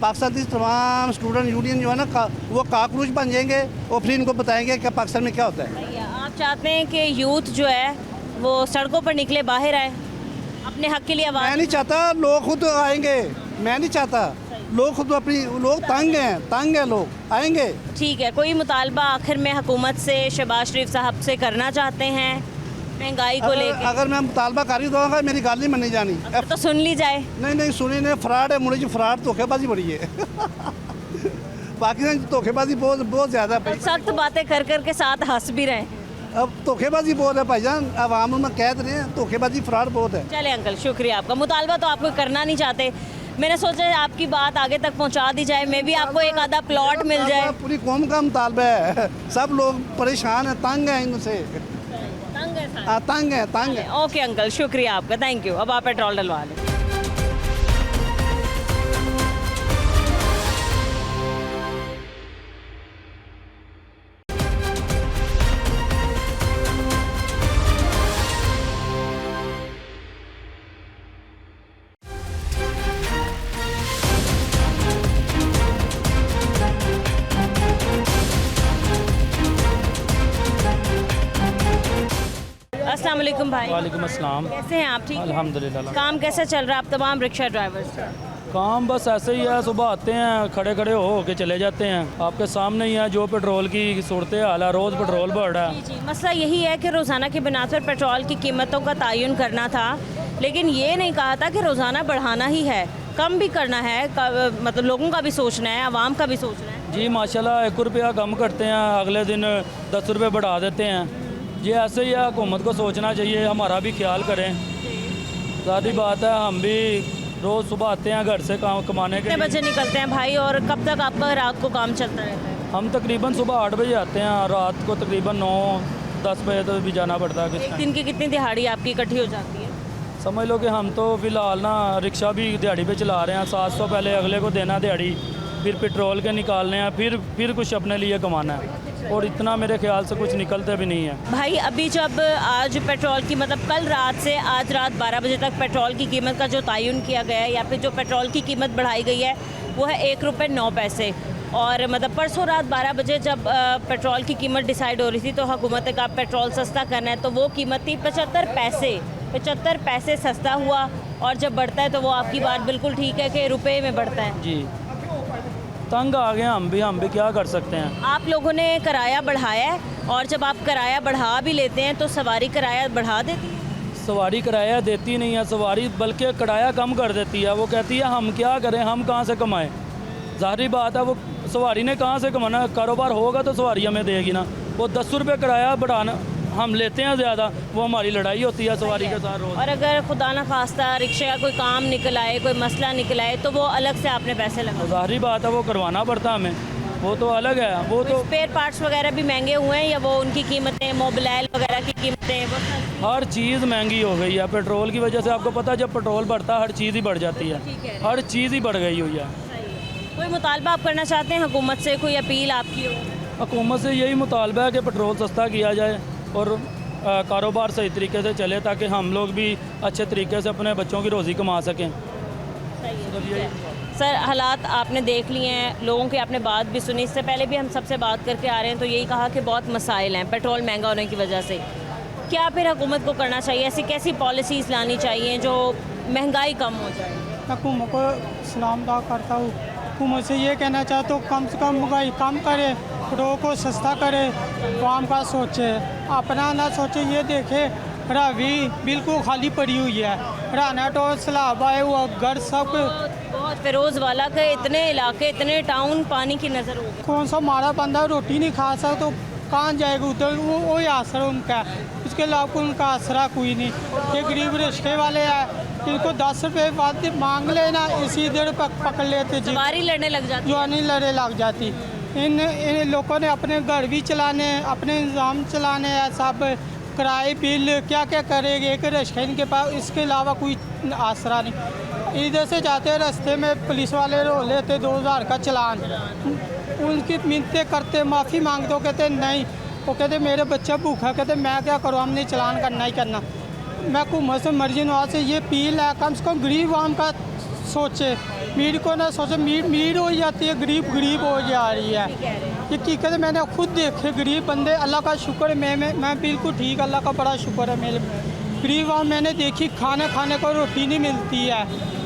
पाकिस्तान की तमाम स्टूडेंट यूनियन जो है ना, वो काकरूच बन जाएंगे और फिर इनको बताएंगे कि पाकिस्तान में क्या होता है। आप चाहते हैं कि यूथ जो है वो सड़कों पर निकले, बाहर आए, अपने हक के लिए आवाज़? मैं नहीं चाहता, लोग खुद आएंगे। मैं नहीं चाहता, लोग खुद अपनी, लोग तंग हैं, लोग आएंगे। ठीक है, कोई मुतालबा आखिर में हुकूमत से, शहबाज शरीफ साहब से करना चाहते हैं महंगाई को लेकर? अगर मैं मुतालबा कर ही दूँगा मेरी गल नहीं मनी जानी। अब तो सुन ली जाए। नहीं सुनी नहीं, फ्रॉड है मुझे, फ्रॉड धोखेबाजी बड़ी है। पाकिस्तान धोखेबाजी बहुत ज़्यादा है। सख्त बातें कर कर के साथ हंस भी रहे हैं। अब धोखेबाजी बहुत है भाईजान, आवाम में कह रहे हैं धोखेबाजी फ्रॉड बहुत है। चले अंकल, शुक्रिया आपका। मुतालबा तो आपको करना नहीं चाहते, मैंने सोचा आपकी बात आगे तक पहुंचा दी जाए, मे भी आपको एक आधा प्लॉट मिल जाए। पूरी कौम का मुतालबा है, सब लोग परेशान हैं, तंग हैं इनसे। तंग है। ओके अंकल, शुक्रिया आपका, थैंक यू। अब आप पेट्रोल डलवा लें। अस्सलाम वालेकुम भाई। वालेकुम अस्सलाम। कैसे हैं आप? ठीक है अल्हम्दुलिल्लाह। काम कैसा चल रहा है? आप तमाम रिक्शा ड्राइवर्स? काम बस ऐसे ही है, सुबह आते हैं खड़े खड़े हो के चले जाते हैं। आपके सामने ही है जो पेट्रोल की सूरत हाल है, रोज़ पेट्रोल बढ़ रहा है। जी, मसला यही है कि रोज़ाना की बिना पर पेट्रोल की कीमतों का तयन करना था, लेकिन ये नहीं कहा था कि रोज़ाना बढ़ाना ही है, कम भी करना है। मतलब लोगों का भी सोचना है, आवाम का भी सोचना है। जी माशाल्लाह, 1 रुपया कम करते हैं, अगले दिन 10 रुपये बढ़ा देते हैं। ये ऐसे ही है, हुकूमत को सोचना चाहिए, हमारा भी ख्याल करें। ज़ाहिर बात है, हम भी रोज़ सुबह आते हैं घर से काम कमाने के कितने लिए। बजे निकलते हैं भाई, और कब तक आपका रात को काम चलता रहता है? हम तकरीबन सुबह 8 बजे आते हैं, रात को तकरीबन 9-10 बजे तक भी जाना पड़ता है। एक दिन की कितनी दिहाड़ी आपकी इकट्ठी हो जाती है? समझ लो कि हम तो फ़िलहाल ना रिक्शा भी दिहाड़ी पे चला रहे हैं। 700 पहले अगले को देना दिहाड़ी, फिर पेट्रोल के निकालने हैं, फिर कुछ अपने लिए कमाना है, और इतना मेरे ख्याल से कुछ निकलते भी नहीं है। भाई अभी जब आज पेट्रोल की मतलब कल रात से आज रात 12 बजे तक पेट्रोल की कीमत का जो तयन किया गया है, या फिर जो पेट्रोल की कीमत बढ़ाई गई है, वो है 1 रुपये 9 पैसे। और मतलब परसों रात 12 बजे जब पेट्रोल की कीमत डिसाइड हो रही थी, तो हुकूमत का पेट्रोल सस्ता करना है, तो वो कीमत थी 75 पैसे। 75 पैसे सस्ता हुआ, और जब बढ़ता है तो वो आपकी बात बिल्कुल ठीक है कि रुपए में बढ़ता है। जी, तंग आ गए हम भी क्या कर सकते हैं। आप लोगों ने किराया बढ़ाया है, और जब आप किराया बढ़ा भी लेते हैं तो सवारी किराया बढ़ा देती है? सवारी किराया देती नहीं है सवारी, बल्कि किराया कम कर देती है। वो कहती है हम क्या करें, हम कहाँ से कमाएं। ज़ाहिर बात है, वो सवारी ने कहाँ से कमाना, कारोबार होगा तो सवारी हमें देगी ना। वो 10 रुपये किराया बढ़ाना हम लेते हैं ज़्यादा, वो हमारी लड़ाई होती है सवारी के साथ रोज़। और अगर खुदा ना खास्ता रिक्शे का कोई काम निकल आए, कोई मसला निकल आए, तो वो अलग से आपने पैसे लगा। ज़ाहिर बात है, वो करवाना पड़ता हमें, वो तो अलग है। वो तो स्पेयर पार्ट्स वगैरह भी महंगे हुए हैं, या वो उनकी कीमतें, मोबाइल वगैरह की कीमतें, वो हर चीज़ महंगी हो गई है पेट्रोल की वजह से। आपको पता है, जब पेट्रोल बढ़ता है हर चीज़ ही बढ़ जाती है, हर चीज़ ही बढ़ गई हुई है। कोई मुतालबा आप करना चाहते हैं हुकूमत से, कोई अपील आपकी हो? हुकूमत से यही मुतालबा है कि पेट्रोल सस्ता किया जाए और कारोबार सही तरीके से चले, ताकि हम लोग भी अच्छे तरीके से अपने बच्चों की रोज़ी कमा सकें। सर, हालात आपने देख लिए हैं, लोगों की आपने बात भी सुनी, इससे पहले भी हम सबसे बात करके आ रहे हैं, तो यही कहा कि बहुत मसाइल हैं पेट्रोल महंगा होने की वजह से। क्या फिर हुकूमत को करना चाहिए, ऐसी कैसी पॉलिसीज़ लानी चाहिए जो महंगाई कम हो जाए? मैं हुकूमत को सलाम अदा करता हूँ। हुकूमत से ये कहना चाहता हूँ, कम से कम महंगाई कम करे, पेट्रोल को सस्ता करे, आवाम का सोचे, अपना ना सोचे। ये देखे रावी बिल्कुल खाली पड़ी हुई है, राना तो सैलाब आए हुआ घर सब। बहुत फिरोज़ वाला के इतने इलाके, इतने टाउन पानी की नज़र हो गए। कौन सा मारा बंदा रोटी नहीं खा सकता तो कहाँ जाएगा उधर, वो ही आसरा उनका है, उसके अलावा उनका आसरा कोई नहीं। ये गरीब रिश्ते वाले हैं, इनको 10 रुपये बाद मांग लेना, इसी देर पकड़ लेते, सवारी लड़ने लग जाती, जवानी लड़ने लग जाती। इन लोगों ने अपने घर भी चलाने, अपने इंतजाम चलाने हैं, सब किराए बिल क्या क्या करेंगे। एक रिश्ते इनके पास, इसके अलावा कोई आसरा नहीं। इधर से जाते हैं, रास्ते में पुलिस वाले रो लेते 2000 का चालान, उनकी मिन्नतें करते, माफ़ी मांगते, कहते नहीं, वो कहते मेरे बच्चा भूखा, कहते मैं क्या करूँ, हमने चालान करना ही करना। मैं हुकूमत से मर्जी नवाज से ये अपील है, कम से कम गरीब आवाम का सोचे, मीर को ना सोचे। मीर हो जाती है, गरीब हो जा रही है। ये हकीकत है, मैंने खुद देखे गरीब बंदे। अल्लाह का शुक्र है, मैं बिल्कुल ठीक, अल्लाह का बड़ा शुक्र है। मेरे गरीब आवाम मैंने देखी, खाने को रोटी नहीं मिलती है,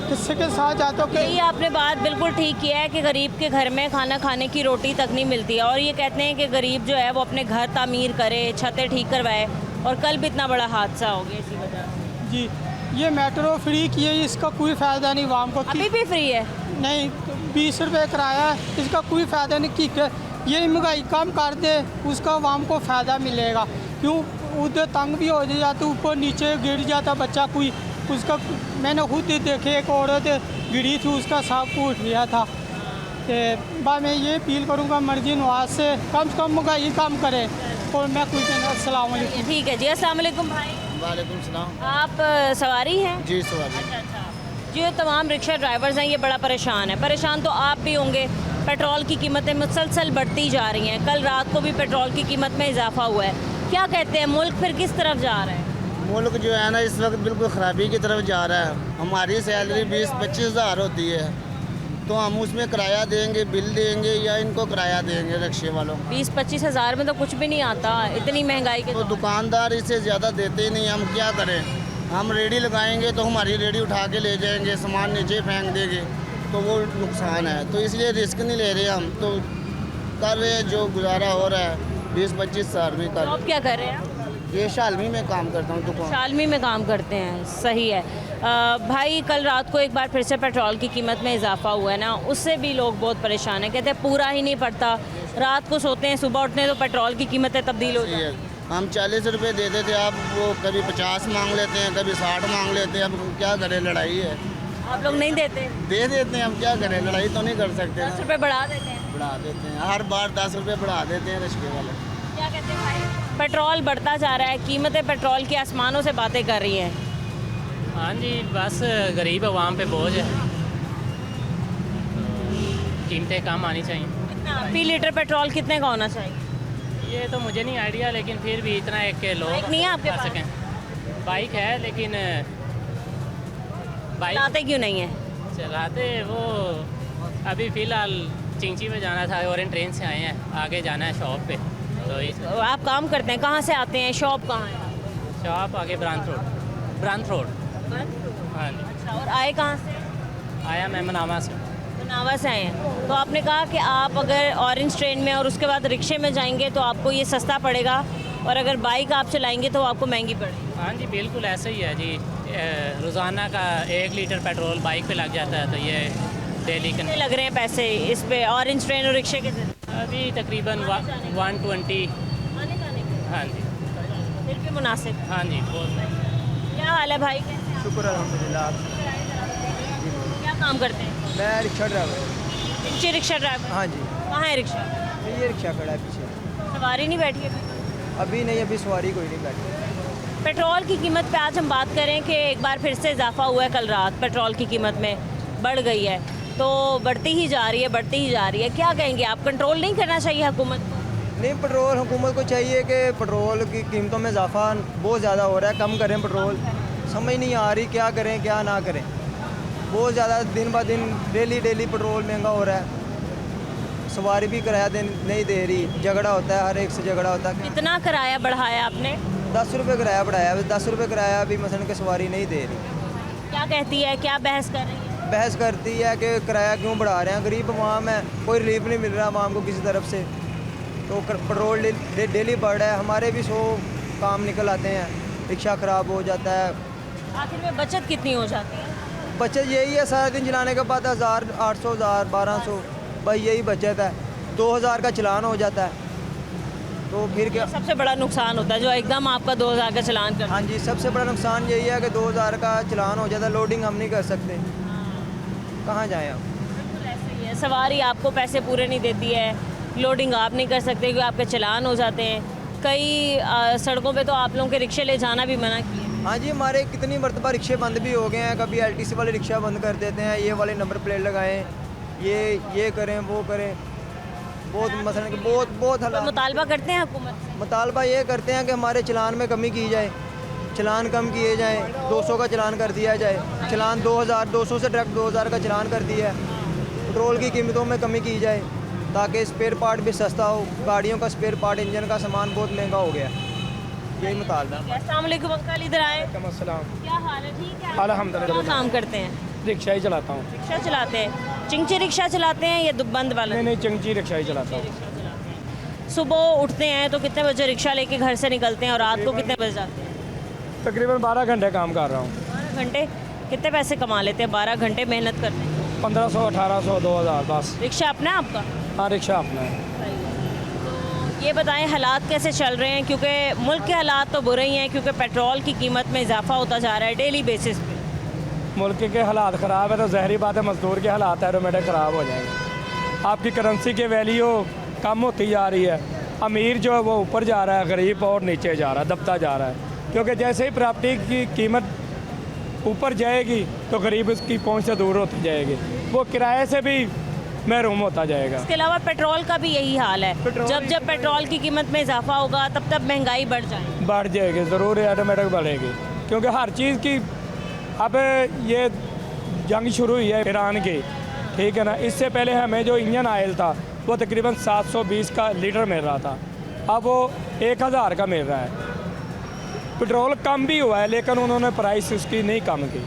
किससे के साथ जाते हो। ये आपने बात बिल्कुल ठीक किया है कि गरीब के घर में खाना खाने की रोटी तक नहीं मिलती है, और ये कहते हैं कि गरीब जो है वो अपने घर तामीर करे, छतें ठीक करवाए, और कल भी इतना बड़ा हादसा हो गया इसी वजह। जी, ये मेट्रो फ्री की है, इसका कोई फ़ायदा नहीं आवाम को। अभी भी फ्री है? नहीं, 20 रुपये किराया है, इसका कोई फ़ायदा नहीं। कि ये महंगाई कम कर दे, उसका आवाम को फ़ायदा मिलेगा। क्यों उधर तंग भी हो जाते, ऊपर नीचे गिर जाता बच्चा कोई, उसका मैंने खुद देखे, एक औरत गिरी थी, उसका सांप फूट गया था। तो बस मैं ये अपील करूँगा मर्जी नवाज से कम महंगाई कम करे, और मैं कुछ अस्सलाम वालेकुम। ठीक है जी, अस्सलाम वालेकुम भाई। वालेकुम सलाम। आप सवारी हैं? जी सवारी। अच्छा। जी, ये तमाम रिक्शा ड्राइवर्स हैं, ये बड़ा परेशान है। परेशान तो आप भी होंगे, पेट्रोल की कीमतें मुसलसल बढ़ती जा रही हैं, कल रात को भी पेट्रोल की कीमत में इजाफा हुआ है। क्या कहते हैं, मुल्क फिर किस तरफ जा रहा है? मुल्क जो है ना इस वक्त बिल्कुल ख़राबी की तरफ जा रहा है। हमारी सैलरी 20-25 हज़ार होती है, तो हम उसमें किराया देंगे, बिल देंगे, या इनको किराया देंगे रिक्शे वालों को? 20-25 हज़ार में तो कुछ भी नहीं आता, इतनी महंगाई के। तो दुकानदार इससे ज़्यादा देते ही नहीं, हम क्या करें। हम रेडी लगाएंगे तो हमारी रेडी उठा के ले जाएंगे, सामान नीचे फेंक देंगे, तो वो नुकसान है, तो इसलिए रिस्क नहीं ले रहे हम, तो कर रहे हैं जो गुजारा हो रहा है 20-25 साल में कर। आप क्या कर रहे हैं? ये शालमी में काम करता हूँ दुकान। शालमी में काम करते हैं, सही है। भाई कल रात को एक बार फिर से पेट्रोल की कीमत में इजाफा हुआ है ना, उससे भी लोग बहुत परेशान हैं, कहते हैं पूरा ही नहीं पड़ता, रात को सोते हैं सुबह उठते हैं तो पेट्रोल की कीमतें तब्दील हो जाती हैं। हम 40 रुपये देते थे, अब वो कभी 50 मांग लेते हैं, कभी 60 मांग लेते हैं। अब क्या करें, लड़ाई है। आप लोग नहीं देते? दे देते हैं, हम क्या करें, लड़ाई तो नहीं कर सकते। 10 रुपये बढ़ा देते हैं? बढ़ा देते हैं, हर बार 10 रुपये बढ़ा देते हैं रिक्शे वाले। क्या कहते हैं भाई? पेट्रोल बढ़ता जा रहा है, कीमतें पेट्रोल की आसमानों से बातें कर रही हैं। हाँ जी, बस गरीब आवाम पे बोझ है, कीमतें कम आनी चाहिए। फी लीटर पेट्रोल कितने का होना चाहिए? ये तो मुझे नहीं आइडिया, लेकिन फिर भी इतना एक के लोग बाइक नहीं है आपके कर पास? सकें। बाइक है लेकिन बाइक चलाते क्यों नहीं है? चलाते वो अभी फ़िलहाल चिंची में जाना था, और ट्रेन से आए हैं, आगे जाना है शॉप पे। तो आप काम करते हैं, कहाँ से आते हैं? शॉप कहाँ है? शॉप आगे ब्रांच रोड। हाँ जी। अच्छा, और आए कहाँ से? आया मैं मनावा से। मनावा से आए हैं। तो आपने कहा कि आप अगर ऑरेंज ट्रेन में और उसके बाद रिक्शे में जाएंगे तो आपको ये सस्ता पड़ेगा, और अगर बाइक आप चलाएंगे तो आपको महंगी पड़ेगी। हाँ जी, बिल्कुल ऐसा ही है जी। रोज़ाना का 1 लीटर पेट्रोल बाइक पे लग जाता है, तो ये डेली कितने लग रहे हैं पैसे इस पे ऑरेंज ट्रेन और रिक्शे के? अभी तकरीबन 120। हाँ जी, फिर भी मुनासिब। हाँ जी, बहुत। क्या हाल है भाई? शुक्र अल्हम्दुलिल्लाह। क्या काम करते हैं? मैं रिक्शा ड्राइवर। रिक्शे रिक्शा ड्राइवर? हाँ जी। कहाँ है रिक्शा? ये रिक्शा खड़ा है पीछे। सवारी नहीं बैठी है? अभी नहीं, अभी सवारी कोई नहीं बैठी। पेट्रोल की कीमत पे आज हम बात करें कि एक बार फिर से इजाफा हुआ है। कल रात पेट्रोल की कीमत में बढ़ गई है, तो बढ़ती ही जा रही है। क्या कहेंगे आप, कंट्रोल नहीं करना चाहिए हुकूमत को? नहीं, पेट्रोल हुकूमत को चाहिए कि पेट्रोल की कीमतों में इजाफा बहुत ज़्यादा हो रहा है, कम करें पेट्रोल। समझ नहीं आ रही क्या करें क्या ना करें, बहुत ज़्यादा दिन ब दिन डेली पेट्रोल महंगा हो रहा है। सवारी भी किराया नहीं दे रही, झगड़ा होता है, हर एक से झगड़ा होता है। कितना किराया बढ़ाया आपने? 10 रुपये किराया बढ़ाया, 10 रुपये किराया भी मसलन के सवारी नहीं दे रही। क्या कहती है, क्या बहस कर रही है? बहस करती है कि किराया क्यों बढ़ा रहे हैं, गरीब आवाम है, कोई रिलीफ नहीं मिल रहा आवाम को किसी तरफ से, तो पेट्रोल डेली बढ़ रहा है। हमारे भी 100 काम निकल आते हैं, रिक्शा ख़राब हो जाता है। आखिर में बचत कितनी हो जाती है? बचत यही है, सारा दिन चलाने के बाद 1000, 800, 1000, 1200, भाई यही बचत है। 2000 का चलान हो जाता है, तो फिर क्या? सबसे बड़ा नुकसान होता है जो एकदम आपका 2000 का चलान कर। हाँ जी, सबसे बड़ा नुकसान यही है कि 2000 का चलान हो जाता है, लोडिंग हम नहीं कर सकते, कहाँ जाएँ आप? बिल्कुल ऐसे ही है, सवारी आपको पैसे पूरे नहीं देती है, लोडिंग आप नहीं कर सकते क्योंकि आपके चलान हो जाते हैं। कई सड़कों पे तो आप लोगों के रिक्शे ले जाना भी मना किया। हाँ जी, हमारे कितनी मरतबा रिक्शे बंद भी हो गए हैं, कभी LTC वाले रिक्शा बंद कर देते हैं, ये वाले नंबर प्लेट लगाएं, ये करें वो करें, बहुत मसलन के बहुत हालात। मुतालबा करते हैं हुकूमत से? मुतालबा ये करते हैं कि हमारे चलान में कमी की जाए, चलान कम किए जाएँ, 200 का चलान कर दिया जाए, चलान 2000, 200 से डायरेक्ट 2000 का चलान कर दिया है। पेट्रोल की कीमतों में कमी की जाए ताकि स्पेयर पार्ट भी सस्ता हो, गाड़ियों का स्पेयर पार्ट, इंजन का सामान बहुत महंगा हो गया, यही मुतालबा। अस्सलाम वालेकुम अंकल, इधर आए। क्या हाल है? ठीक है अल्हम्दुलिल्लाह। क्या काम करते हैं? रिक्शा ही चलाता हूँ। रिक्शा चलाते हैं? चिंची रिक्शा चलाते हैं या बंद वाला? नहीं, चिंची रिक्शा ही चलाता हूँ। सुबह उठते हैं तो कितने बजे रिक्शा लेके घर से निकलते हैं और रात को कितने बजे जाते हैं? तकरीबन 12 घंटे काम कर रहा हूँ। 12 घंटे? कितने पैसे कमा लेते हैं 12 घंटे मेहनत करते हैं? 1500, 1800, 2000 बस। रिक्शा अपना है आपका? हाँ, रिक्शा अपना है। तो ये बताएं हालात कैसे चल रहे हैं, क्योंकि मुल्क के हालात तो बुरे ही हैं क्योंकि पेट्रोल की कीमत में इजाफा होता जा रहा है डेली बेसिस पे। मुल्क के हालात ख़राब है तो ज़हरी बात है, मजदूर के हालात ऑटोमेटिक ख़राब हो जाएंगे। आपकी करेंसी की वैल्यू कम होती जा रही है, अमीर जो है वो ऊपर जा रहा है, गरीब और नीचे जा रहा है, दबता जा रहा है, क्योंकि जैसे ही प्रॉपर्टी की कीमत ऊपर जाएगी तो गरीब उसकी पहुंच से दूर होती जाएगी, वो किराए से भी महरूम होता जाएगा। इसके अलावा पेट्रोल का भी यही हाल है, जब पेट्रोल की कीमत में इजाफा होगा तब महंगाई बढ़ जाएगी, ज़रूर ऑटोमेटिक बढ़ेगी, क्योंकि हर चीज़ की अब ये जंग शुरू हुई है ईरान की, ठीक है ना। इससे पहले हमें जो इंजन ऑयल था वो तकरीबन 720 का लीटर मिल रहा था, अब वो 1000 का मिल रहा है। पेट्रोल कम भी हुआ है लेकिन उन्होंने प्राइस उसकी नहीं कम की,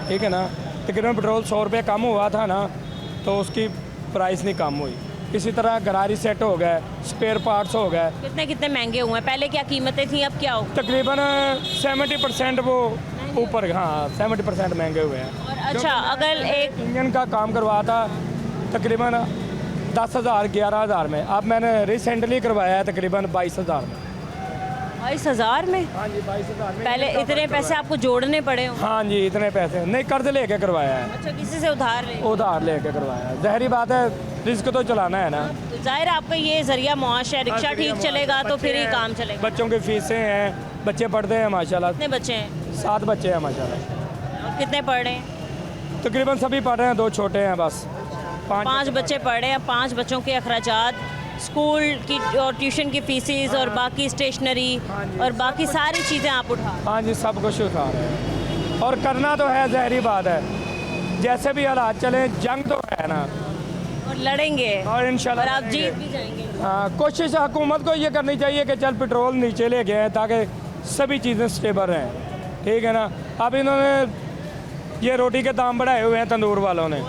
ठीक है ना। तकरीबन पेट्रोल 100 रुपये कम हुआ था ना तो उसकी प्राइस नहीं कम हुई। इसी तरह गरारी सेट हो गए, स्पेयर पार्ट्स हो गए। कितने कितने महंगे हुए हैं? पहले क्या कीमतें थी, अब क्या हो? तकरीबन 70% वो ऊपर, हाँ 70% महंगे हुए हैं। और अच्छा, अगर एक इंजन का काम करवाता तकरीबन 10,000 11,000 में, अब मैंने रिसेंटली करवाया है तकरीबन 22,000 में। 22,000 में? हाँ जी 22,000 में। पहले इतने पैसे आपको जोड़ने पड़े हो? हाँ जी इतने पैसे नहीं, कर्ज लेके करवाया है। अच्छा, किसी से उधार ले? उधार लेके करवाया है। ज़ाहिरी बात है, रिस्क तो चलाना है ना। जाहिर है आपका ये जरिया मुआश है, रिक्शा ठीक चलेगा तो फिर ही काम चलेगा। बच्चों की फीसें हैं, बच्चे पढ़ते हैं माशाल्लाह। कितने बच्चे हैं? 7 बच्चे हैं माशाल्लाह। और कितने पढ़ रहे हैं? तकरीबन सभी पढ़ रहे हैं, 2 छोटे हैं बस। 5 बच्चे पढ़ रहे हैं। 5 बच्चों के अखराजात, स्कूल की और ट्यूशन की फीसिस और बाकी स्टेशनरी और बाकी सारी चीज़ें आप उठा? हाँ जी सब कुछ उठा रहे हैं और करना तो है, ज़ाहिरी बात है। जैसे भी हालात चले, जंग तो है ना, और लड़ेंगे और इंशाल्लाह और आप जीत भी जाएंगे। हाँ, कोशिश हुकूमत को ये करनी चाहिए कि चल पेट्रोल नीचे ले गए ताकि सभी चीज़ें स्टेबल रहें, ठीक है ना। अब इन्होंने ये रोटी के दाम बढ़ाए हुए हैं तंदूर वालों ने।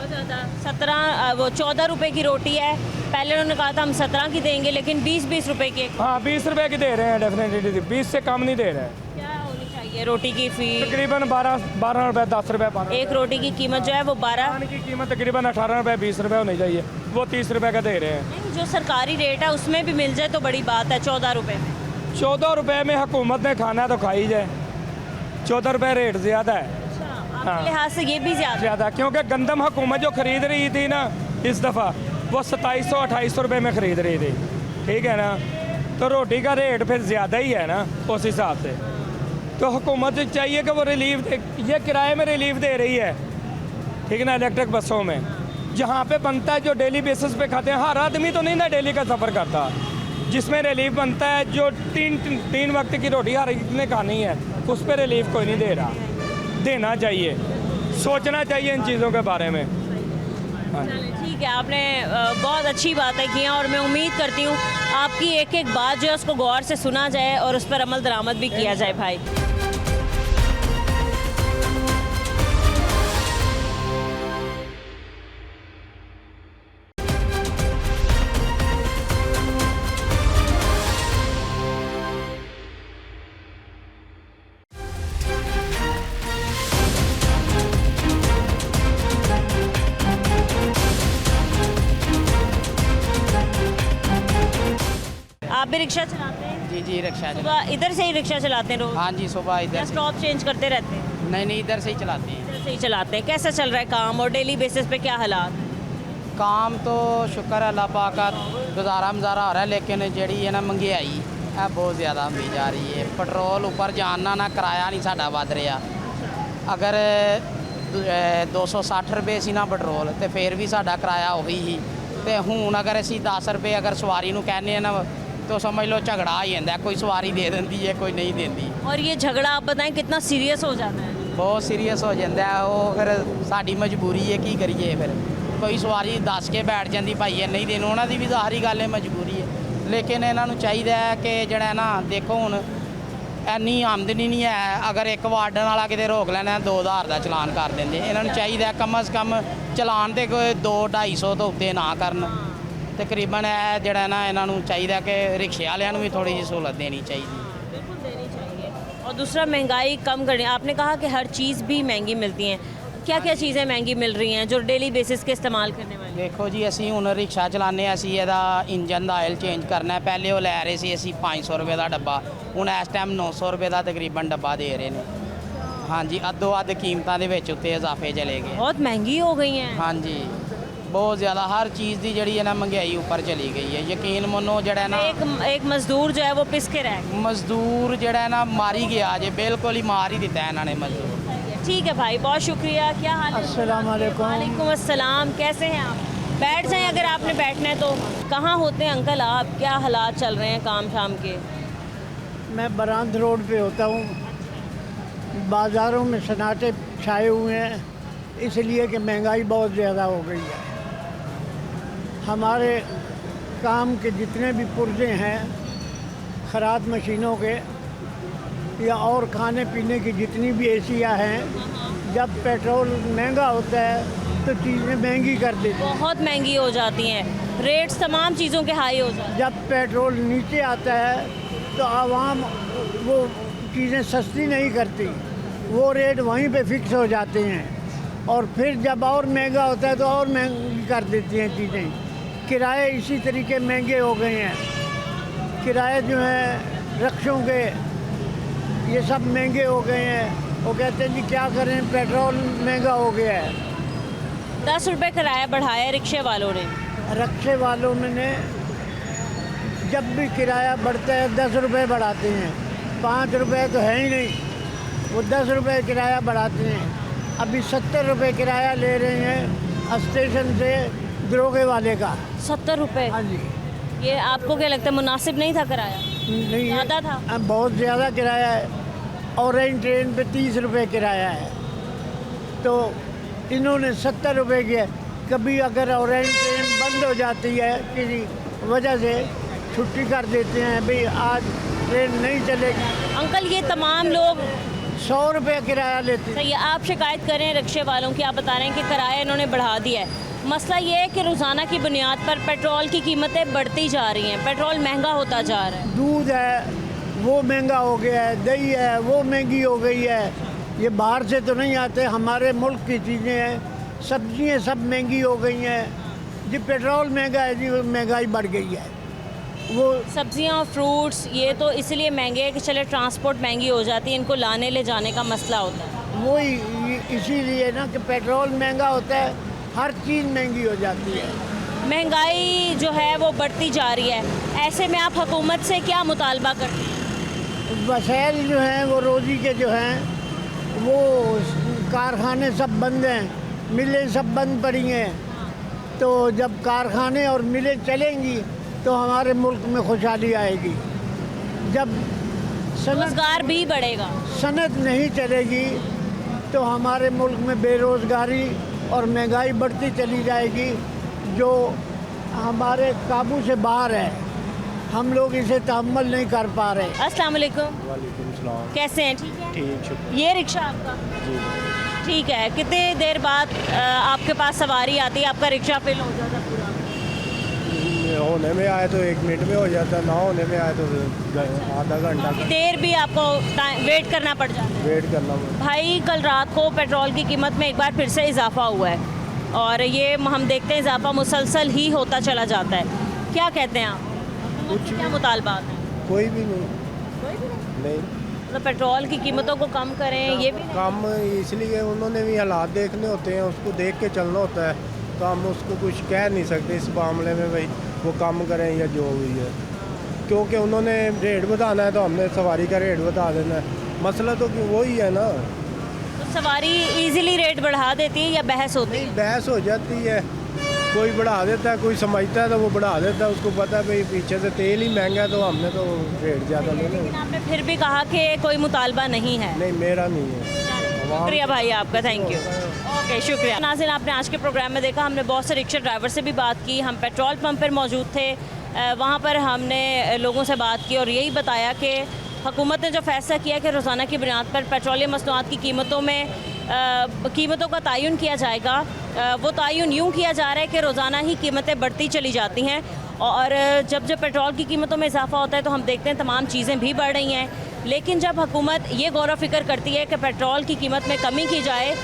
14 रुपए की रोटी है, पहले उन्होंने कहा था हम 17 की देंगे, लेकिन 20-20 रुपए की। हाँ 20 रुपए की दे रहे हैं डेफिनेटली, 20 से कम नहीं दे रहे हैं। क्या होनी चाहिए रोटी की फीस? तकरीबन 12 रुपए 10 रुपए। एक रोटी की कीमत जो है वो 12 की कीमत तकरीबन 18 रुपए 20 रुपए होनी चाहिए, वो 30 रुपए का दे रहे हैं। जो सरकारी रेट है उसमें भी मिल जाए तो बड़ी बात है। 14 रुपए में, 14 रुपए में हुकूमत ने खाना है तो खाई जाए। 14 रुपए रेट ज़्यादा है। हाँ। लिहाज से ये भी ज़्यादा, क्योंकि गंदम हुकूमत जो ख़रीद रही थी ना इस दफ़ा, वो 2700-2800 रुपये में ख़रीद रही थी, ठीक है ना। तो रोटी का रेट फिर ज़्यादा ही है ना उस हिसाब से। तो हुकूमत चाहिए कि वो रिलीफ दे, ये किराए में रिलीफ दे रही है, ठीक है ना, इलेक्ट्रिक बसों में जहाँ पे बनता है, जो डेली बेसिस पे खाते हैं। हर आदमी तो नहीं ना डेली का सफ़र करता, जिसमें रिलीफ बनता है, जो तीन वक्त की रोटी हर एक ने खानी है, उस पर रिलीफ कोई नहीं दे रहा। देना चाहिए, सोचना चाहिए इन चीज़ों के बारे में। ठीक है, आपने बहुत अच्छी बातें की हैं और मैं उम्मीद करती हूँ आपकी एक एक बात जो है उसको गौर से सुना जाए और उस पर अमल दरामद भी किया जाए भाई। आप भी रिक्शा चलाते हैं? जी जी रिक्शा सुबह इधर से ही रिक्शा चलाते हैं रोज? हाँ जी सुबह इधर से। स्टॉप चेंज करते रहते हैं? नहीं इधर से ही चलाते हैं। इधर से ही चलाते हैं। कैसा चल रहा है काम और डेली बेसिस पे क्या हालात? काम तो शुक्र है अल्लाह पाक का, गुजारा मजारा हो रहा है, लेकिन जी है ना महंगाई है बहुत ज़्यादा होती जा रही है। पेट्रोल ऊपर जाना ना किराया नहीं साढ़ा वध रहा। अगर 260 रुपये सी ना पेट्रोल तो फिर भी साढ़ा किराया वही ही, तो हूँ अगर असी 10 रुपये अगर सवारी को कहने ना तो समझ लो झगड़ा आ जाता, कोई सवारी दे देती है कोई नहीं देती। और ये झगड़ा आप बताएं कितना सीरियस हो जाता है? बहुत सीरियस हो जाता है वो, फिर साड़ी मजबूरी है की करिए। फिर कोई सवारी दस के बैठ जाती भाई है नहीं देना, उन्होंने भी ज़ाहरी गल है मजबूरी है, लेकिन इन्हों चाहिए कि जड़ा ना देखो हुण इन्नी आमदनी नहीं है, अगर एक वार्डन वाला किते रोक लेना 2000 का चलान कर देंगे। इन्होंने चाहिए कम अज़ कम चलान तो कोई 200-250 तो उत्ते ना करन। तकरीबन है जड़ा ना इन्हों चाहिए कि रिक्शे वालों भी थोड़ी जी सहूलत देनी चाहिए। बिल्कुल देनी चाहिए। और दूसरा महंगाई कम करनी, आपने कहा कि हर चीज़ भी महंगी मिलती हैं, क्या क्या चीज़ें महंगी मिल रही हैं जो डेली बेसिस के इस्तेमाल करने वाले? देखो जी असी हुण रिक्शा चलाने, असी इहदा इंजन का आयल चेंज करना है। पहले वो लै रहे सी असी 500 रुपये का डब्बा, हुण इस टाइम 900 रुपये का तकरीबन डब्बा दे रहे हैं। हाँ जी अद्धो अद्ध कीमतां दे विच उत्ते इजाफे चले गए, बहुत महंगी हो गई हैं। हाँ जी बहुत ज़्यादा, हर चीज़ की जी है ना महंगाई ऊपर चली गई है। यकीन मनो जड़ा ना एक मजदूर जो है वो पिस के रह गया। मजदूर जड़ा ना मारी गया जे, बिल्कुल ही मार ही दिता है इन्होंने मजदूर। ठीक है भाई, बहुत शुक्रिया। क्या हाल है? अस्सलाम वालेकुम। वालेकुम अस्सलाम। कैसे हैं आप? बैठ जाएं अगर आपने बैठना है तो। कहाँ होते हैं अंकल आप? क्या हालात चल रहे हैं काम शाम के? मैं बरांद रोड पे होता हूँ। बाज़ारों में सन्नाटे छाए हुए हैं इसलिए कि महंगाई बहुत ज़्यादा हो गई है। हमारे काम के जितने भी पुर्जे हैं खराद मशीनों के या और खाने पीने की जितनी भी एशिया हैं जब पेट्रोल महंगा होता है तो चीज़ें महंगी कर देते हैं। बहुत महंगी हो जाती हैं, रेट्स तमाम चीज़ों के हाई हो जाते हैं। जब पेट्रोल नीचे आता है तो आवाम वो चीज़ें सस्ती नहीं करती, वो रेट वहीं पे फिक्स हो जाते हैं और फिर जब और महंगा होता है तो और महंगी कर देती हैं चीज़ें। किराए इसी तरीके महंगे हो गए हैं, किराए जो हैं रिक्शों के ये सब महंगे हो गए हैं। वो कहते हैं जी क्या करें, पेट्रोल महंगा हो गया है। 10 रुपये किराया बढ़ाया रिक्शे वालों ने। रिक्शे वालों ने जब भी किराया बढ़ता है 10 रुपये बढ़ाते हैं, 5 रुपये तो है ही नहीं, वो 10 रुपये किराया बढ़ाते हैं। अभी 70 रुपये किराया ले रहे हैं स्टेशन से दरोगे वाले का। 70 रुपये? हाँ जी। ये आपको क्या लगता है मुनासिब नहीं था किराया? नहीं, ज़्यादा था। अब बहुत ज़्यादा किराया है। ऑरेंज ट्रेन पे 30 रुपये किराया है, तो इन्होंने 70 रुपये किया। कभी अगर ऑरेंज ट्रेन बंद हो जाती है किसी वजह से, छुट्टी कर देते हैं, भाई आज ट्रेन नहीं चलेगी। अंकल ये तमाम लोग 100 रुपये किराया लेते हैं। सही है, आप शिकायत करें रिक्शे वालों की, आप बता रहे हैं कि किराया इन्होंने बढ़ा दिया है। मसला ये है कि रोज़ाना की बुनियाद पर पेट्रोल की कीमतें बढ़ती जा रही हैं, पेट्रोल महंगा होता जा रहा है। दूध है वो महंगा हो गया है, दही है वो महंगी हो गई है। ये बाहर से तो नहीं आते, हमारे मुल्क की चीज़ें हैं। सब्जियां सब महंगी हो गई हैं जी, पेट्रोल महंगा है जी, महंगाई बढ़ गई है। वो सब्जियां और फ्रूट्स ये तो इसलिए महंगे हैं कि चले ट्रांसपोर्ट महंगी हो जाती है, इनको लाने ले जाने का मसला होता है। वही इसीलिए ना कि पेट्रोल महंगा होता है, हर चीज़ महंगी हो जाती है। महंगाई जो है वो बढ़ती जा रही है, ऐसे में आप हुकूमत से क्या मुतालबा करते हैं? वसैल जो हैं वो रोज़ी के जो हैं वो कारखाने सब बंद हैं, मिलें सब बंद पड़ी हैं। तो जब कारखाने और मिलें चलेंगी तो हमारे मुल्क में खुशहाली आएगी। जब रोजगार भी बढ़ेगा, सनत नहीं चलेगी तो हमारे मुल्क में बेरोज़गारी और महंगाई बढ़ती चली जाएगी, जो हमारे काबू से बाहर है। हम लोग इसे तहम्मुल नहीं कर पा रहे। अस्सलाम वालेकुम। वालेकुम सलाम। कैसे हैं? ठीक है। ठीक, शुक्रिया। ये रिक्शा आपका? जी। ठीक है, कितने देर बाद आपके पास सवारी आती है, आपका रिक्शा फिल हो जाता है पूरा? होने में आए तो 1 मिनट में हो जाता, ना होने में आए तो आधा घंटा देर भी आपको वेट करना पड़ जाता है। वेट करना पड़ता। भाई कल रात को पेट्रोल की कीमत में एक बार फिर से इजाफा हुआ है और ये हम देखते हैं इजाफा मुसलसल ही होता चला जाता है। क्या कहते हैं आप, कुछ क्या मुतालबात है? कोई भी नहीं। तो पेट्रोल की कीमतों को कम करें, ये भी कम इसलिए उन्होंने भी हालात देखने होते हैं, उसको देख के चलना होता है, तो हम उसको कुछ कह नहीं सकते इस मामले में भाई वो कम करें या जो भी है, क्योंकि उन्होंने रेट बताना है तो हमने सवारी का रेट बता देना है। मसला तो वही है ना। तो सवारी इजीली रेट बढ़ा देती है या बहस होती है? बहस हो जाती है, कोई बढ़ा देता है, कोई समझता है तो वो बढ़ा देता है, उसको पता है भाई पीछे से तेल ही महंगा है तो हमने तो रेट ज़्यादा लेना। लेकिन आपने फिर भी कहा कि कोई मुतालबा नहीं है। नहीं, मेरा नहीं है। शुक्रिया भाई आपका, थैंक यू। ओके, शुक्रिया। नाज़रीन, आपने आज के प्रोग्राम में देखा, हमने बहुत से रिक्शा ड्राइवर से भी बात की, हम पेट्रोल पंप पर मौजूद थे, वहाँ पर हमने लोगों से बात की और यही बताया कि हुकूमत ने जो फैसला किया कि रोज़ाना की बुनियाद पर पेट्रोलियम मसनूआत की कीमतों का तयन किया जाएगा, वो तयन यूँ किया जा रहा है कि रोज़ाना ही कीमतें बढ़ती चली जाती हैं और जब जब पेट्रोल की कीमतों में इजाफा होता है तो हम देखते हैं तमाम चीज़ें भी बढ़ रही हैं। लेकिन जब हुकूमत ये गौर व फिक्र करती है कि पेट्रोल की कीमत में कमी की जाए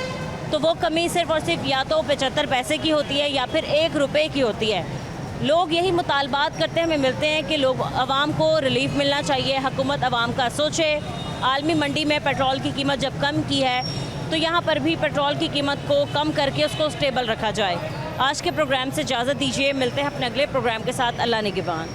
तो वो कमी सिर्फ़ और सिर्फ या तो 75 पैसे की होती है या फिर 1 रुपये की होती है। लोग यही मुतालबात करते हैं, हमें मिलते हैं कि लोग आवाम को रिलीफ मिलना चाहिए, हुकूमत आवाम का सोचे। आलमी मंडी में पेट्रोल की कीमत जब कम की है तो यहाँ पर भी पेट्रोल की कीमत को कम करके उसको स्टेबल रखा जाए। आज के प्रोग्राम से इजाज़त दीजिए, मिलते हैं अपने अगले प्रोग्राम के साथ। अल्लाह निगहबान।